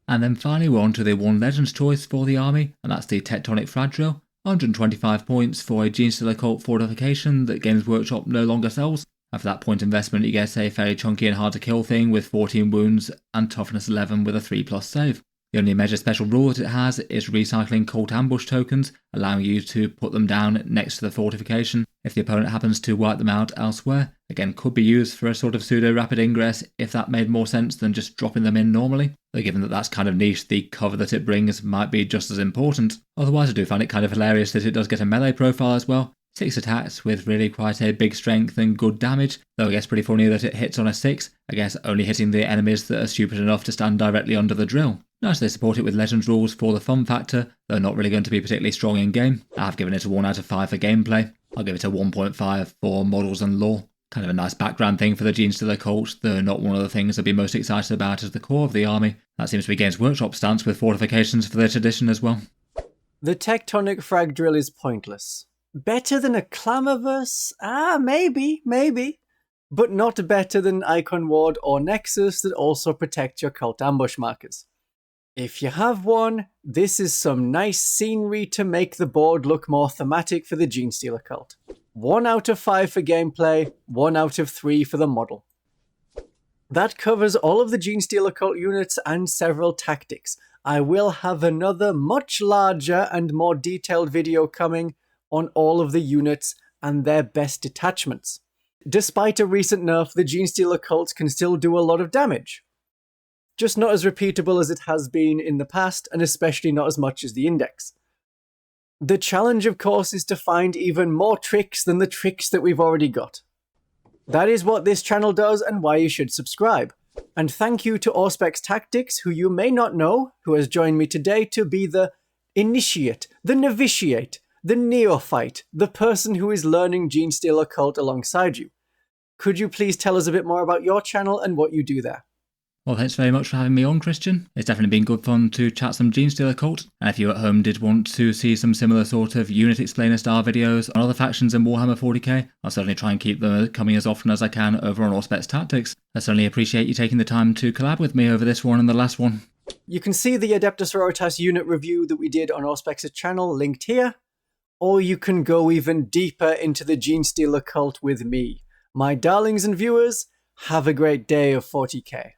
And then finally we're on to the one Legends choice for the army, and that's the Tectonic Fragdrill. 125 points for a Genestealer Cult fortification that Games Workshop no longer sells. And for that point investment you get a fairly chunky and hard to kill thing with 14 wounds and toughness 11 with a 3+ save. The only major special rule that it has is recycling cult ambush tokens, allowing you to put them down next to the fortification if the opponent happens to wipe them out elsewhere. Again, could be used for a sort of pseudo-rapid ingress if that made more sense than just dropping them in normally. Though given that that's kind of niche, the cover that it brings might be just as important. Otherwise I do find it kind of hilarious that it does get a melee profile as well. 6 attacks with really quite a big strength and good damage, though I guess pretty funny that it hits on a 6, I guess only hitting the enemies that are stupid enough to stand directly under the drill. Nice they support it with Legends rules for the fun factor, though not really going to be particularly strong in game. I've given it a 1 out of 5 for gameplay. I'll give it a 1.5 for models and lore. Kind of a nice background thing for the Genestealer Cults, though not one of the things I'd be most excited about as the core of the army. That seems to be Games Workshop stance with fortifications for their tradition as well. The Tectonic Fragdrill is pointless. Better than a Clamorverse? Maybe. But not better than Iconward or Nexus that also protect your cult ambush markers. If you have one, this is some nice scenery to make the board look more thematic for the Genestealer Cult. 1 out of 5 for gameplay, 1 out of 3 for the model. That covers all of the Genestealer Cult units and several tactics. I will have another much larger and more detailed video coming on all of the units and their best detachments. Despite a recent nerf, the Genestealer Cults can still do a lot of damage. Just not as repeatable as it has been in the past, and especially not as much as the Index. The challenge, of course, is to find even more tricks than the tricks that we've already got. That is what this channel does and why you should subscribe. And thank you to Auspex Tactics, who you may not know, who has joined me today to be the initiate, the novitiate, the neophyte, the person who is learning Genestealer Cult alongside you. Could you please tell us a bit more about your channel and what you do there? Well, thanks very much for having me on, Christian. It's definitely been good fun to chat some Genestealer Cult, and if you at home did want to see some similar sort of unit explainer style videos on other factions in Warhammer 40k, I'll certainly try and keep them coming as often as I can over on Auspex Tactics. I certainly appreciate you taking the time to collab with me over this one and the last one. You can see the Adeptus Sororitas unit review that we did on Auspex's channel linked here, or you can go even deeper into the Genestealer Cult with me. My darlings and viewers, have a great day of 40k.